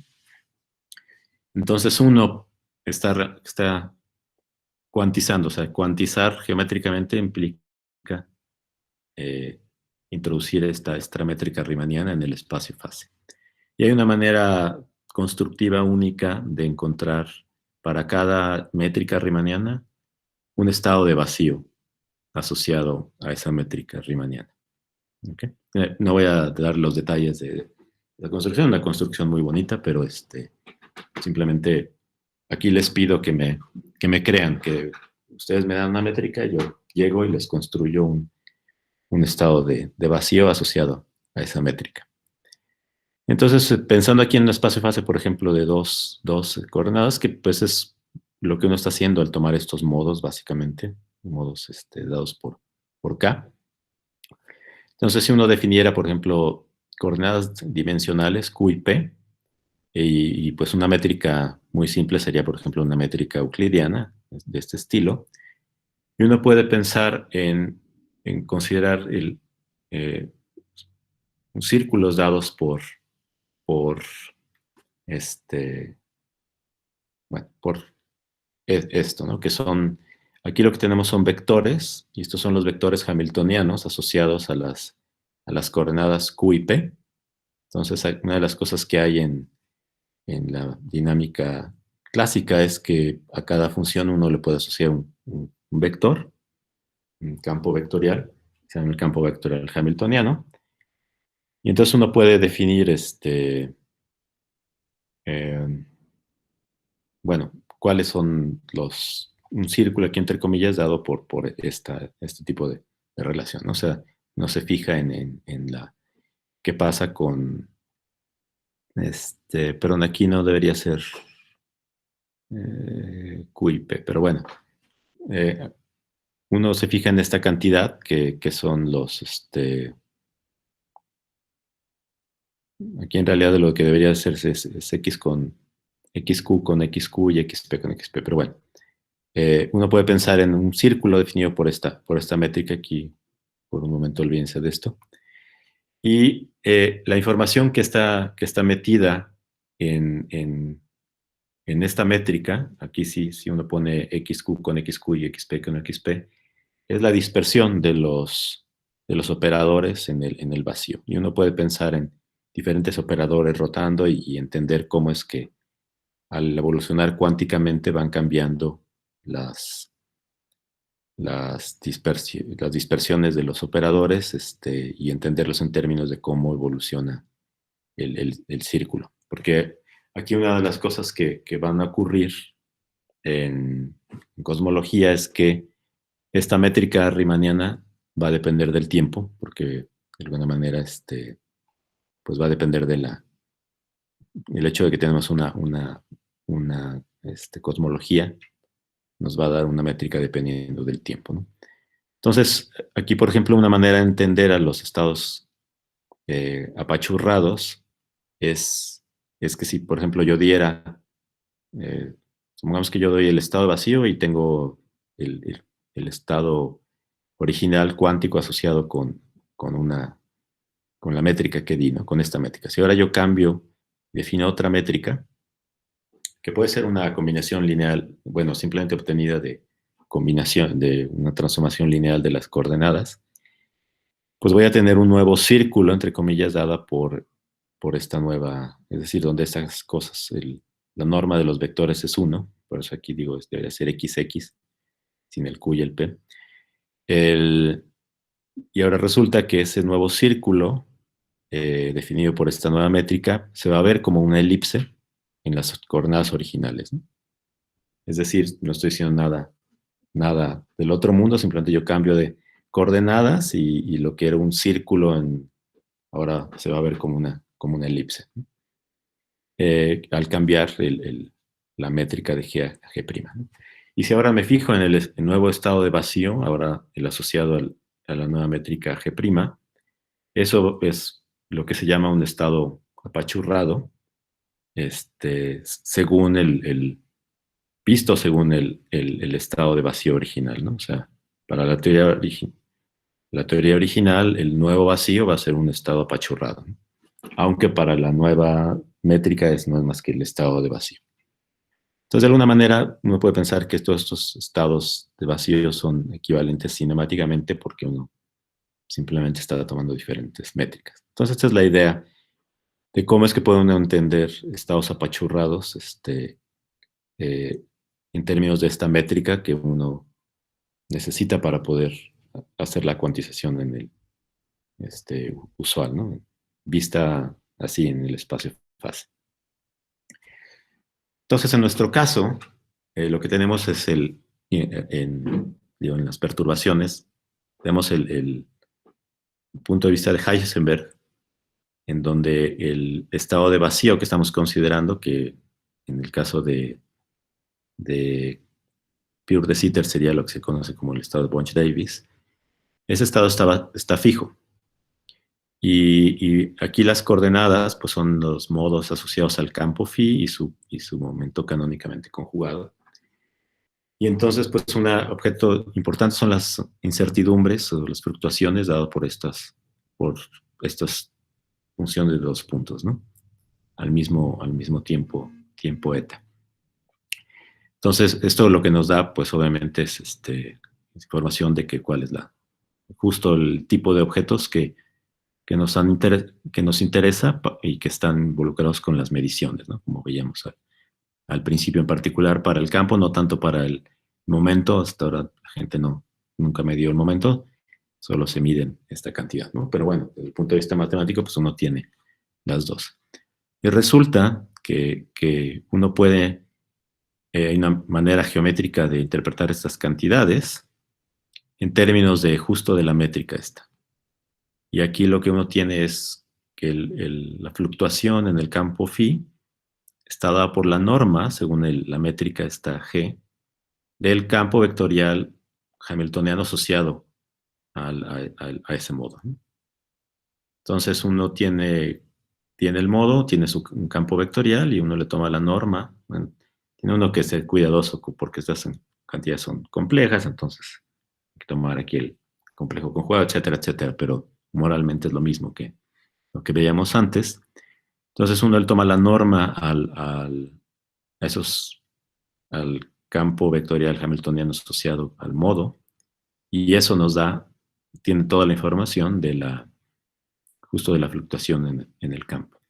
entonces uno está cuantizando. O sea, cuantizar geométricamente implica introducir esta métrica riemanniana en el espacio-fase. Y hay una manera constructiva única de encontrar para cada métrica riemanniana un estado de vacío asociado a esa métrica riemanniana. ¿Okay? No voy a dar los detalles de la construcción, una construcción muy bonita, pero simplemente aquí les pido que me crean, que ustedes me dan una métrica, yo llego y les construyo un estado de vacío asociado a esa métrica. Entonces, pensando aquí en un espacio-fase, por ejemplo, de dos coordenadas, que pues es lo que uno está haciendo al tomar estos modos, básicamente, modos dados por K. Entonces, si uno definiera, por ejemplo, coordenadas dimensionales Q y P, y pues una métrica muy simple sería, por ejemplo, una métrica euclidiana de este estilo, y uno puede pensar en considerar círculos dados por por esto, ¿no? Que son, aquí lo que tenemos son vectores, y estos son los vectores hamiltonianos asociados a las coordenadas Q y P. Entonces, una de las cosas que hay en la dinámica clásica es que a cada función uno le puede asociar un vector, un campo vectorial, sea en el campo vectorial hamiltoniano. Y entonces uno puede definir bueno, cuáles son un círculo aquí entre comillas dado por este tipo de relación, ¿no? O sea, no se fija en qué pasa con, perdón, aquí no debería ser Q y P, pero bueno, uno se fija en esta cantidad que son aquí en realidad lo que debería hacerse es X con XQ con XQ y XP con XP, pero bueno. Uno puede pensar en un círculo definido por esta métrica aquí, por un momento olvídense de esto. Y la información que está metida en esta métrica, aquí sí, si uno pone XQ con XQ y XP con XP, es la dispersión de los operadores en el vacío. Y uno puede pensar en diferentes operadores rotando y entender cómo es que al evolucionar cuánticamente van cambiando las dispersiones de los operadores y entenderlos en términos de cómo evoluciona el círculo. Porque aquí una de las cosas que van a ocurrir en cosmología es que esta métrica riemanniana va a depender del tiempo, porque de alguna manera pues va a depender el hecho de que tenemos una cosmología nos va a dar una métrica dependiendo del tiempo, ¿no? Entonces, aquí, por ejemplo, una manera de entender a los estados apachurrados es que si, por ejemplo, yo diera, supongamos que yo doy el estado vacío y tengo el estado original cuántico asociado con la métrica que di, ¿no? Con esta métrica. Si ahora yo cambio, defino otra métrica, que puede ser una combinación lineal, bueno, simplemente obtenida de combinación, de una transformación lineal de las coordenadas, pues voy a tener un nuevo círculo, entre comillas, dada por esta nueva, es decir, donde estas cosas, la norma de los vectores es 1, por eso aquí digo, debería ser XX, sin el Q y el P. Y ahora resulta que ese nuevo círculo, definido por esta nueva métrica, se va a ver como una elipse en las coordenadas originales, ¿no? Es decir, no estoy diciendo nada del otro mundo, simplemente yo cambio de coordenadas y lo que era un círculo ahora se va a ver como una elipse, ¿no? Al cambiar la métrica de G a G', ¿no? Y si ahora me fijo en el nuevo estado de vacío, ahora el asociado a la nueva métrica G', eso es lo que se llama un estado apachurrado, según visto según el estado de vacío original, ¿no? O sea, para la teoría original, el nuevo vacío va a ser un estado apachurrado, ¿no? Aunque para la nueva métrica no es más que el estado de vacío. Entonces, de alguna manera, uno puede pensar que todos estos estados de vacío son equivalentes cinemáticamente porque uno simplemente está tomando diferentes métricas. Entonces, esta es la idea de cómo es que puede uno entender estados apachurrados en términos de esta métrica que uno necesita para poder hacer la cuantización en el usual, ¿no? Vista así en el espacio-fase. Entonces, en nuestro caso, lo que tenemos es en las perturbaciones, tenemos el punto de vista de Heisenberg, en donde el estado de vacío que estamos considerando, que en el caso de Pure de Sitter sería lo que se conoce como el estado de Bunch-Davies, ese estado está fijo. Y aquí las coordenadas pues son los modos asociados al campo phi y su momento canónicamente conjugado. Y entonces, pues un objeto importante son las incertidumbres o las fluctuaciones dadas por estas funciones de dos puntos, ¿no? Al mismo tiempo eta. Entonces, esto lo que nos da, pues obviamente es información de cuál es justo el tipo de objetos que nos interesa y que están involucrados con las mediciones, ¿no? Como veíamos al principio en particular para el campo, no tanto para el momento. Hasta ahora la gente nunca midió el momento, solo se miden esta cantidad, ¿no? Pero bueno, desde el punto de vista matemático, pues uno tiene las dos. Y resulta que uno puede, hay una manera geométrica de interpretar estas cantidades en términos de justo de la métrica esta. Y aquí lo que uno tiene es que la fluctuación en el campo phi está dada por la norma, según la métrica esta G, del campo vectorial hamiltoniano asociado a ese modo, ¿no? Entonces uno tiene el modo, tiene un campo vectorial y uno le toma la norma. Bueno, tiene uno que ser cuidadoso porque estas cantidades son complejas, entonces hay que tomar aquí el complejo conjugado, etcétera, etcétera, pero moralmente es lo mismo que lo que veíamos antes. Entonces uno le toma la norma al campo vectorial hamiltoniano asociado al modo, y eso nos tiene toda la información justo de la fluctuación en el campo.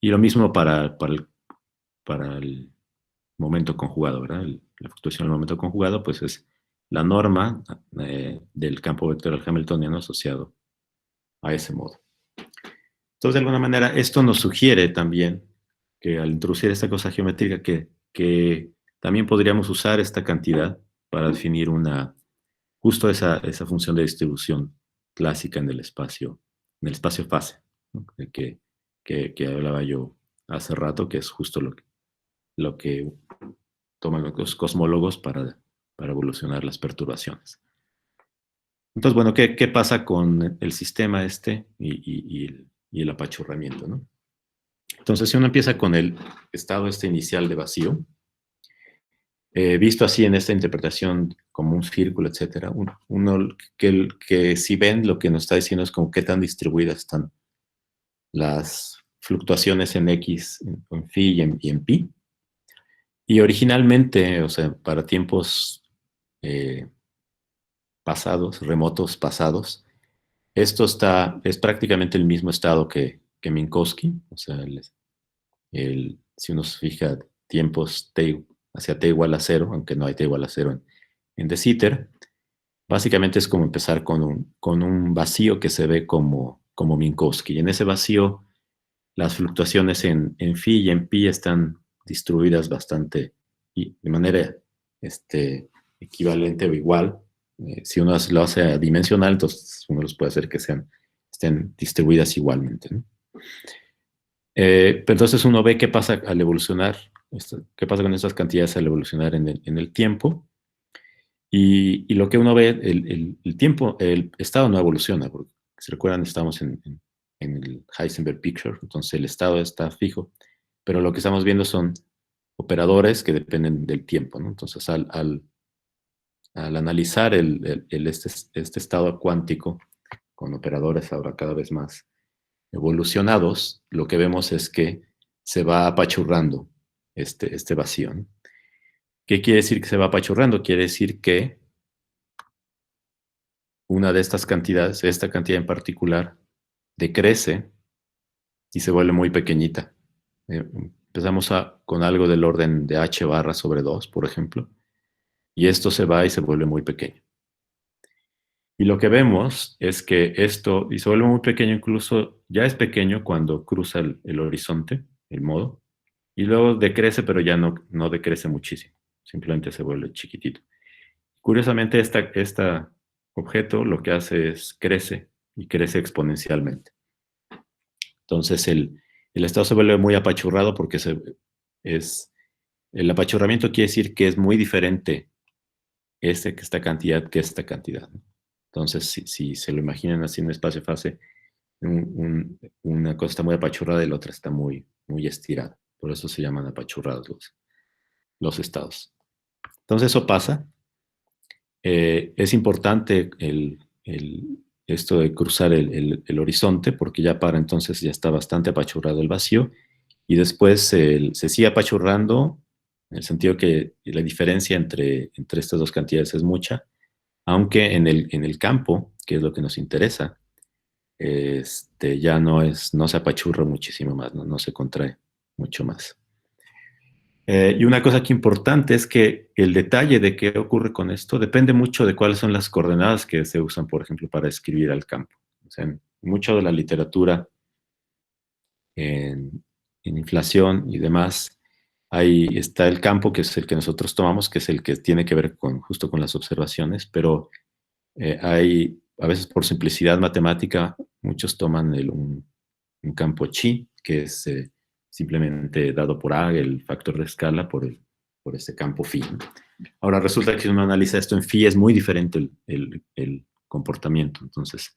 Y lo mismo para el momento conjugado, ¿verdad? La fluctuación del momento conjugado, pues es la norma del campo vectorial hamiltoniano asociado a ese modo. Entonces, de alguna manera, esto nos sugiere también que al introducir esta cosa geométrica, que también podríamos usar esta cantidad para definir justo esa función de distribución clásica en el espacio fase, ¿no? que hablaba yo hace rato, que es justo lo que toman los cosmólogos para evolucionar las perturbaciones. Entonces, bueno, ¿qué pasa con el sistema y el apachurramiento, ¿no? Entonces, si uno empieza con el estado inicial de vacío, visto así en esta interpretación como un círculo, etcétera, uno que si ven lo que nos está diciendo es como qué tan distribuidas están las fluctuaciones en X, en phi y en pi. Y originalmente, o sea, para tiempos remotos pasados, esto es prácticamente el mismo estado que Minkowski, o sea, si uno se fija tiempos hacia t igual a 0, aunque no hay t igual a 0 en De Sitter, básicamente es como empezar con un vacío que se ve como Minkowski. Y en ese vacío, las fluctuaciones en phi y en pi están distribuidas bastante y de manera equivalente o igual. Si uno lo hace dimensional, entonces uno los puede hacer que estén distribuidas igualmente, ¿no? Pero entonces uno ve qué pasa al evolucionar, qué pasa con estas cantidades al evolucionar en el tiempo. Y lo que uno ve, el tiempo, el estado no evoluciona, porque si recuerdan estamos en el Heisenberg Picture, entonces el estado está fijo, pero lo que estamos viendo son operadores que dependen del tiempo, ¿no? Entonces al analizar este estado cuántico con operadores ahora cada vez más evolucionados, lo que vemos es que se va apachurrando este vacío, ¿no? ¿Qué quiere decir que se va apachurrando? Quiere decir que una de estas cantidades, esta cantidad en particular, decrece y se vuelve muy pequeñita. Empezamos con algo del orden de h barra sobre 2, por ejemplo, y esto se va y se vuelve muy pequeño. Y lo que vemos es que esto, y se vuelve muy pequeño, incluso ya es pequeño cuando cruza el horizonte, el modo, y luego decrece, pero ya no decrece muchísimo, simplemente se vuelve chiquitito. Curiosamente, este objeto lo que hace es crece, y crece exponencialmente. Entonces el estado se vuelve muy apachurrado porque el apachurramiento quiere decir que es muy diferente esta cantidad que esta cantidad, ¿no? Entonces, si se lo imaginan así en un espacio-fase, una cosa está muy apachurrada y la otra está muy, muy estirada. Por eso se llaman apachurrados los estados. Entonces eso pasa. Es importante esto de cruzar el horizonte, porque ya para entonces ya está bastante apachurrado el vacío, y después se sigue apachurrando, en el sentido que la diferencia entre estas dos cantidades es mucha, aunque en el campo, que es lo que nos interesa, ya no se apachurra muchísimo más, no se contrae mucho más. Y una cosa que importante es que el detalle de qué ocurre con esto depende mucho de cuáles son las coordenadas que se usan, por ejemplo, para escribir al campo. O sea, en mucha de la literatura en inflación y demás, ahí está el campo, que es el que nosotros tomamos, que es el que tiene que ver con, justo con las observaciones, pero hay, a veces por simplicidad matemática, muchos toman un campo chi, que es simplemente dado por A, el factor de escala, por este campo phi. Ahora resulta que si uno analiza esto en phi es muy diferente el comportamiento. Entonces,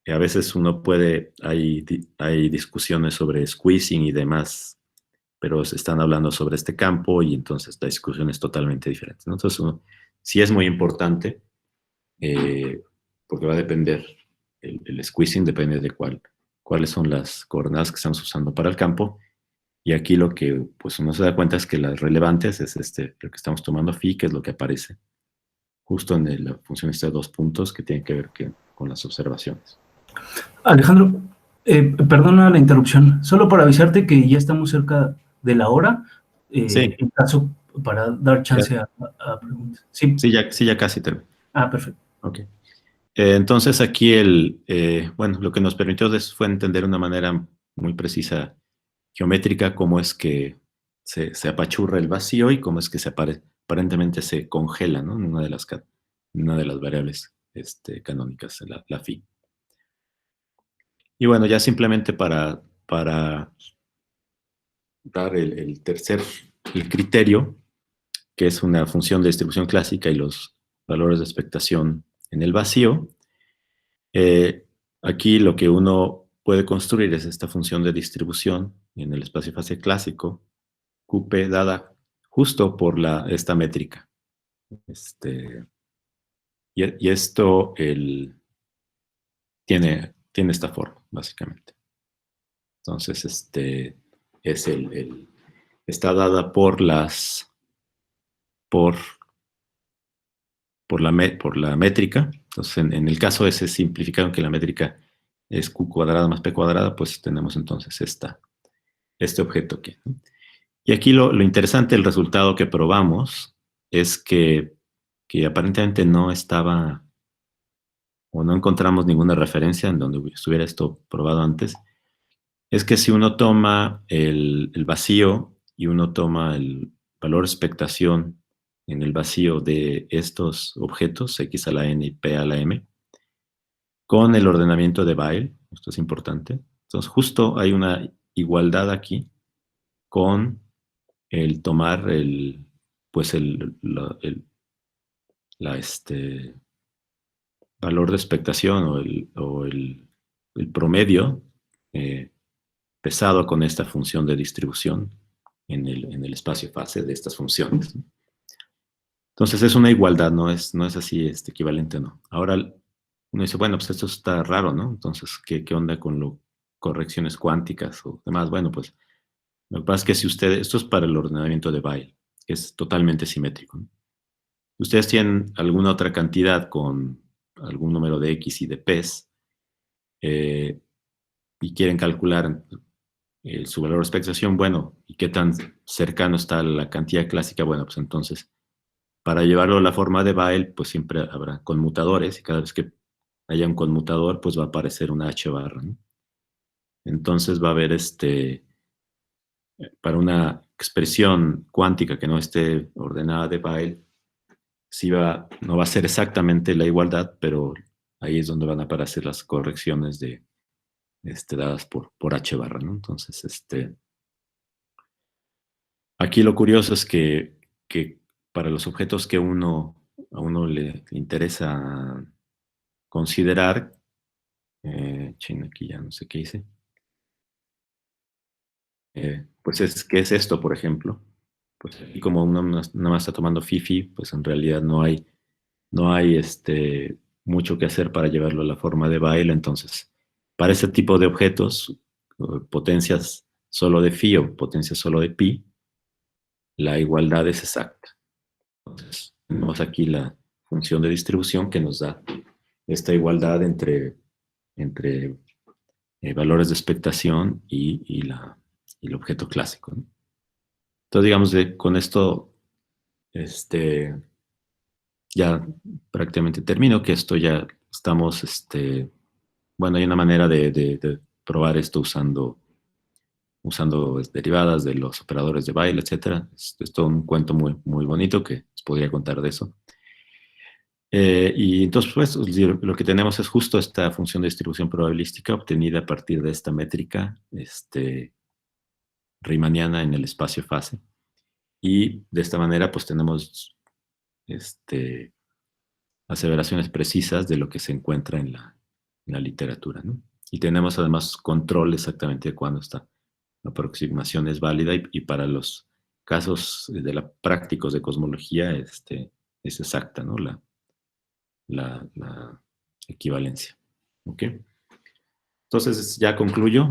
a veces uno puede, hay discusiones sobre squeezing y demás, pero se están hablando sobre este campo y entonces la discusión es totalmente diferente, ¿no? Entonces, sí es muy importante, porque va a depender, el squeezing depende de cuáles son las coordenadas que estamos usando para el campo. Y aquí lo que pues uno se da cuenta es que las relevantes es lo que estamos tomando phi, que es lo que aparece justo en la función esta de 2 puntos que tiene que ver con las observaciones. Alejandro, perdona la interrupción, solo para avisarte que ya estamos cerca de la hora, Sí, en caso para dar ya, chance a preguntas. Sí, sí, ya casi termino. perfecto. Ok. Entonces aquí bueno, lo que nos permitió fue entender de una manera muy precisa geométrica cómo es que se apachurra el vacío y cómo es que aparentemente se congela, ¿no? En una de las variables canónicas, la phi. Y bueno, ya simplemente para dar el criterio, que es una función de distribución clásica y los valores de expectación en el vacío, aquí lo que uno puede construir es esta función de distribución en el espacio fase clásico, QP dada justo por esta métrica. Y esto tiene esta forma, básicamente. Entonces, es está dada por por la métrica. Entonces, en el caso ese simplificado en que la métrica es Q cuadrada más P cuadrada, pues tenemos entonces este objeto aquí, ¿no? Y aquí lo interesante del resultado que probamos es que aparentemente no estaba, o no encontramos ninguna referencia en donde estuviera esto probado antes, es que si uno toma el vacío y uno toma el valor expectación en el vacío de estos objetos, x a la n y p a la m, con el ordenamiento de Weyl, esto es importante, entonces justo hay una igualdad aquí con el tomar pues la, valor de expectación el promedio pesado con esta función de distribución en el espacio fase de estas funciones. Entonces es una igualdad, no es así equivalente, no. Ahora uno dice, bueno, pues esto está raro, ¿no? Entonces, ¿qué onda con correcciones cuánticas o demás? Bueno, pues lo que pasa es que si esto es para el ordenamiento de Weyl, que es totalmente simétrico, ¿no? Ustedes tienen alguna otra cantidad con algún número de X y de P's, y quieren calcular su valor de expectación, bueno, ¿y qué tan cercano está la cantidad clásica? Bueno, pues entonces, para llevarlo a la forma de Weyl, pues siempre habrá conmutadores, y cada vez que haya un conmutador, pues va a aparecer una H barra, ¿no? Entonces va a haber para una expresión cuántica que no esté ordenada de Weyl, no va a ser exactamente la igualdad, pero ahí es donde van a aparecer las correcciones dadas por H barra, ¿no? Entonces, aquí lo curioso es que para los objetos que a uno le interesa considerar, aquí ya no sé qué hice, pues ¿qué es esto, por ejemplo? Pues aquí como uno nada más está tomando FIFI, pues en realidad no hay mucho que hacer para llevarlo a la forma de Weyl. Entonces, para ese tipo de objetos, potencias solo de phi o potencias solo de pi, la igualdad es exacta. Entonces, tenemos aquí la función de distribución que nos da esta igualdad entre valores de expectación y el objeto clásico, ¿no? Entonces, digamos, con esto, ya prácticamente termino, que esto ya estamos, bueno, hay una manera de probar esto usando derivadas de los operadores de Weyl, etcétera. Es todo un cuento muy, muy bonito que os podría contar de eso. Y entonces, pues, lo que tenemos es justo esta función de distribución probabilística obtenida a partir de esta métrica riemanniana en el espacio-fase. Y de esta manera, pues, tenemos aseveraciones precisas de lo que se encuentra en la literatura, ¿no? Y tenemos además control exactamente de cuándo esta aproximación es válida y para los casos prácticos de cosmología es exacta, ¿no? La equivalencia. ¿Ok? Entonces, ya concluyo.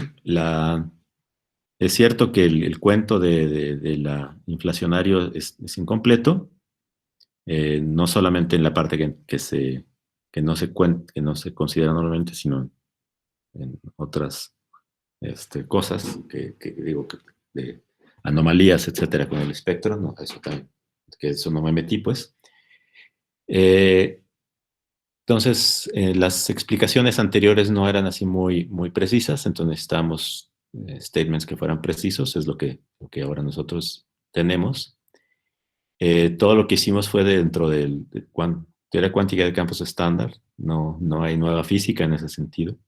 Es cierto que el cuento de la inflacionario es incompleto, no solamente en la parte que no se considera normalmente, sino en otras cosas que digo de anomalías, etcétera, con el espectro, no, eso también, que eso no me metí, pues. Entonces, las explicaciones anteriores no eran así muy, muy precisas, entonces necesitamos statements que fueran precisos, es lo que ahora nosotros tenemos. Todo lo que hicimos fue dentro de teoría cuántica de campos estándar, no hay nueva física en ese sentido.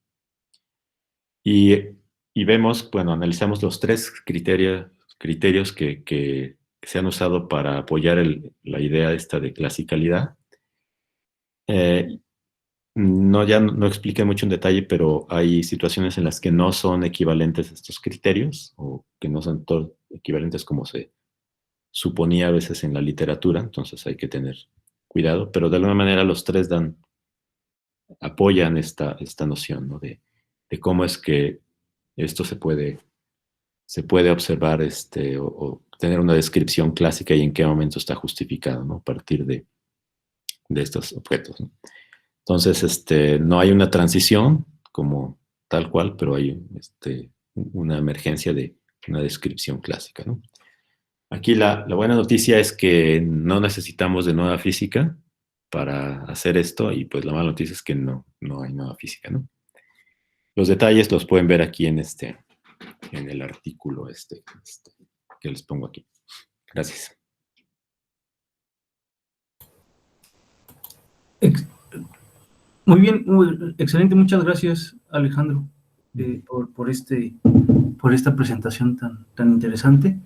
Y vemos, bueno, analizamos los tres criterios que se han usado para apoyar la idea esta de clasicalidad. Ya no expliqué mucho en detalle, pero hay situaciones en las que no son equivalentes estos criterios, o que no son todos equivalentes como se suponía a veces en la literatura, entonces hay que tener cuidado, pero de alguna manera los tres apoyan esta noción, ¿no? de cómo es que esto se puede observar o tener una descripción clásica y en qué momento está justificado, ¿no? A partir de estos objetos, ¿no? Entonces, no hay una transición como tal cual, pero hay una emergencia de una descripción clásica, ¿no? Aquí la buena noticia es que no necesitamos de nueva física para hacer esto, y pues la mala noticia es que no hay nueva física, ¿no? Los detalles los pueden ver aquí en el artículo que les pongo aquí. Gracias. Muy bien, excelente, muchas gracias, Alejandro, por esta presentación tan interesante.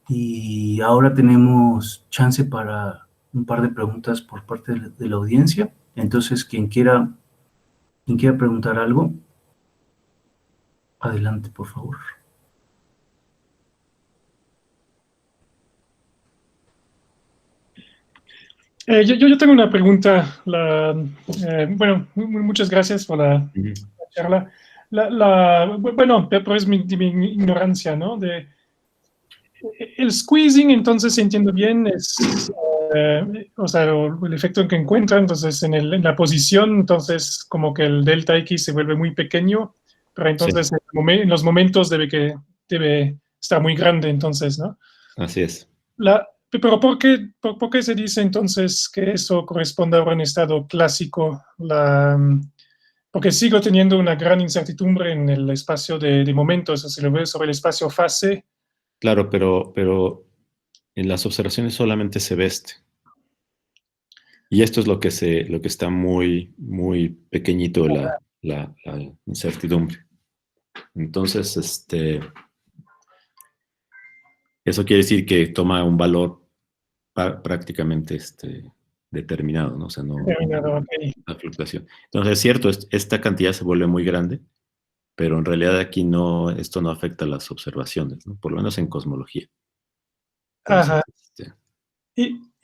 Y ahora tenemos chance para un par de preguntas por parte de la audiencia. Entonces, quien quiera preguntar algo, adelante, por favor. Yo tengo una pregunta. Bueno, muchas gracias por la charla. Bueno, pero es mi ignorancia, ¿no? El squeezing, entonces, si entiendo bien, es, o sea, el efecto que encuentra, entonces, en la posición, entonces, como que el delta X se vuelve muy pequeño, pero entonces sí, en los momentos debe estar muy grande, entonces, ¿no? Así es. Pero ¿por qué se dice entonces que eso corresponde a un estado clásico? Porque sigo teniendo una gran incertidumbre en el espacio de momentos, o sea, si lo veo sobre el espacio fase. Claro, pero en las observaciones solamente se ve Y esto es lo que está muy, muy pequeñito la incertidumbre. Entonces, eso quiere decir que toma un valor prácticamente determinado, ¿no? O sea, no Okay. la fluctuación. Entonces, es cierto, esta cantidad se vuelve muy grande, pero en realidad aquí esto no afecta las observaciones, ¿no? Por lo menos en cosmología. Entonces, Ajá.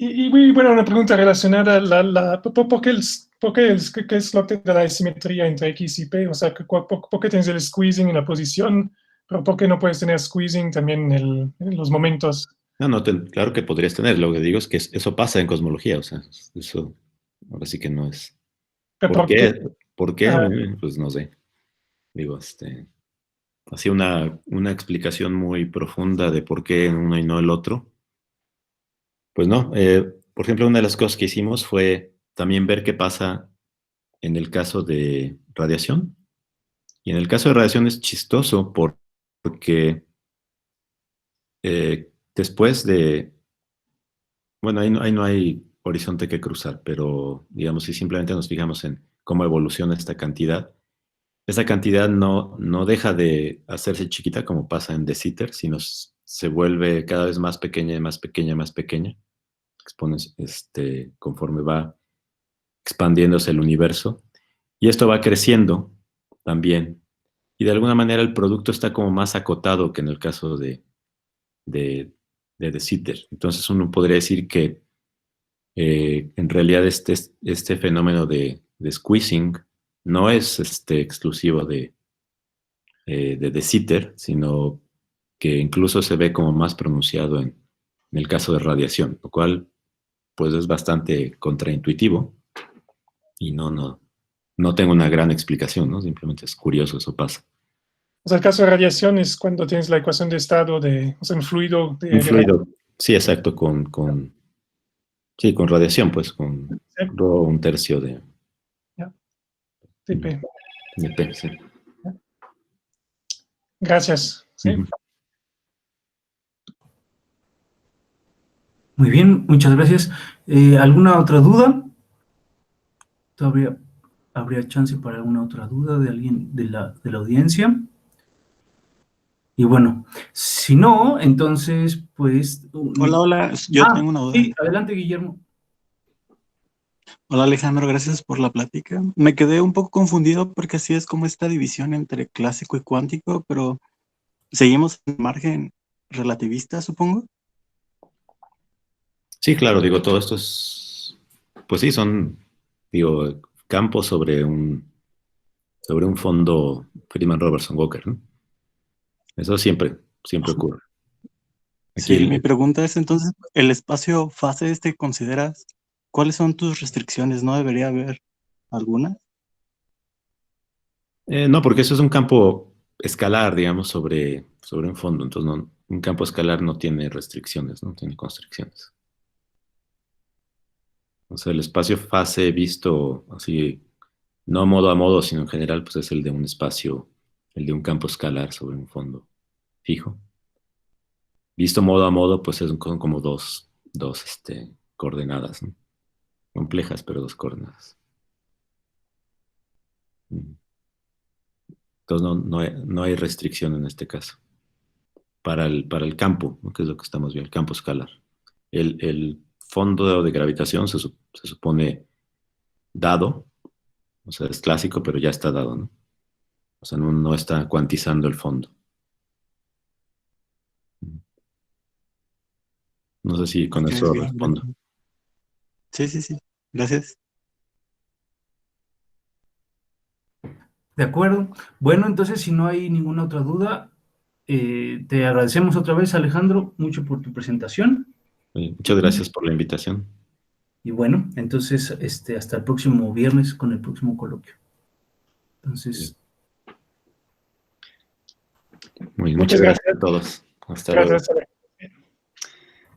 Y bueno, una pregunta relacionada, ¿por qué qué es lo que da la simetría entre X y P? O sea, ¿por qué tienes el squeezing en la posición, pero por qué no puedes tener squeezing también en los momentos? No, claro que podrías tener. Lo que digo es que eso pasa en cosmología, o sea, eso ahora sí que no es. ¿Pero ¿Por por qué? qué? ¿Por qué? Pues no sé. Digo, así una explicación muy profunda de por qué uno y no el otro. Pues no, por ejemplo, una de las cosas que hicimos fue también ver qué pasa en el caso de radiación. Y en el caso de radiación es chistoso porque después de, bueno, ahí no hay horizonte que cruzar, pero digamos, si simplemente nos fijamos en cómo evoluciona esta cantidad no deja de hacerse chiquita como pasa en De Sitter, sino se vuelve cada vez más pequeña y más pequeña y más pequeña, conforme va expandiéndose el universo. Y esto va creciendo también. Y de alguna manera el producto está como más acotado que en el caso de De Sitter. Entonces uno podría decir que en realidad este fenómeno de squeezing no es exclusivo de De Sitter, sino que incluso se ve como más pronunciado en el caso de radiación, lo cual pues es bastante contraintuitivo y no tengo una gran explicación, ¿no? Simplemente es curioso, eso pasa. O sea, el caso de radiación es cuando tienes la ecuación de estado o sea, un fluido Un fluido, sí, exacto, sí, con radiación, pues, con rho un tercio de TP. P, sí. Gracias. ¿Sí? Muy bien, muchas gracias. ¿Alguna otra duda? ¿Todavía habría chance para alguna otra duda de alguien de la audiencia? Y bueno, si no, entonces, pues... Hola, yo tengo una duda. Sí, adelante, Guillermo. Hola, Alejandro, gracias por la plática. Me quedé un poco confundido porque así es como esta división entre clásico y cuántico, pero seguimos en margen relativista, supongo. Sí, claro, digo, todo esto es, pues sí, son, digo, campos sobre un fondo Friedman-Robertson-Walker, ¿no? Eso siempre ocurre. Aquí Sí, mi pregunta es entonces, ¿el espacio fase consideras cuáles son tus restricciones? ¿No debería haber alguna? no, porque eso es un campo escalar, digamos, sobre un fondo. Entonces, un campo escalar no tiene restricciones, no tiene constricciones. O sea, el espacio fase visto así, no modo a modo, sino en general, pues es el de un espacio, el de un campo escalar sobre un fondo fijo. Visto modo a modo, pues son como dos coordenadas, ¿no? Complejas, pero dos coordenadas. Entonces no hay restricción en este caso. Para el campo, ¿no? Que es lo que estamos viendo, el campo escalar. El fondo de gravitación se supone dado, o sea, es clásico, pero ya está dado, ¿no? O sea, no está cuantizando el fondo. No sé si con eso bien, respondo. Sí. Gracias. De acuerdo. Bueno, entonces, si no hay ninguna otra duda, te agradecemos otra vez, Alejandro, mucho por tu presentación. Muchas gracias por la invitación. Y bueno, entonces, hasta el próximo viernes con el próximo coloquio. Entonces... Muchas gracias a todos. Hasta luego. Gracias.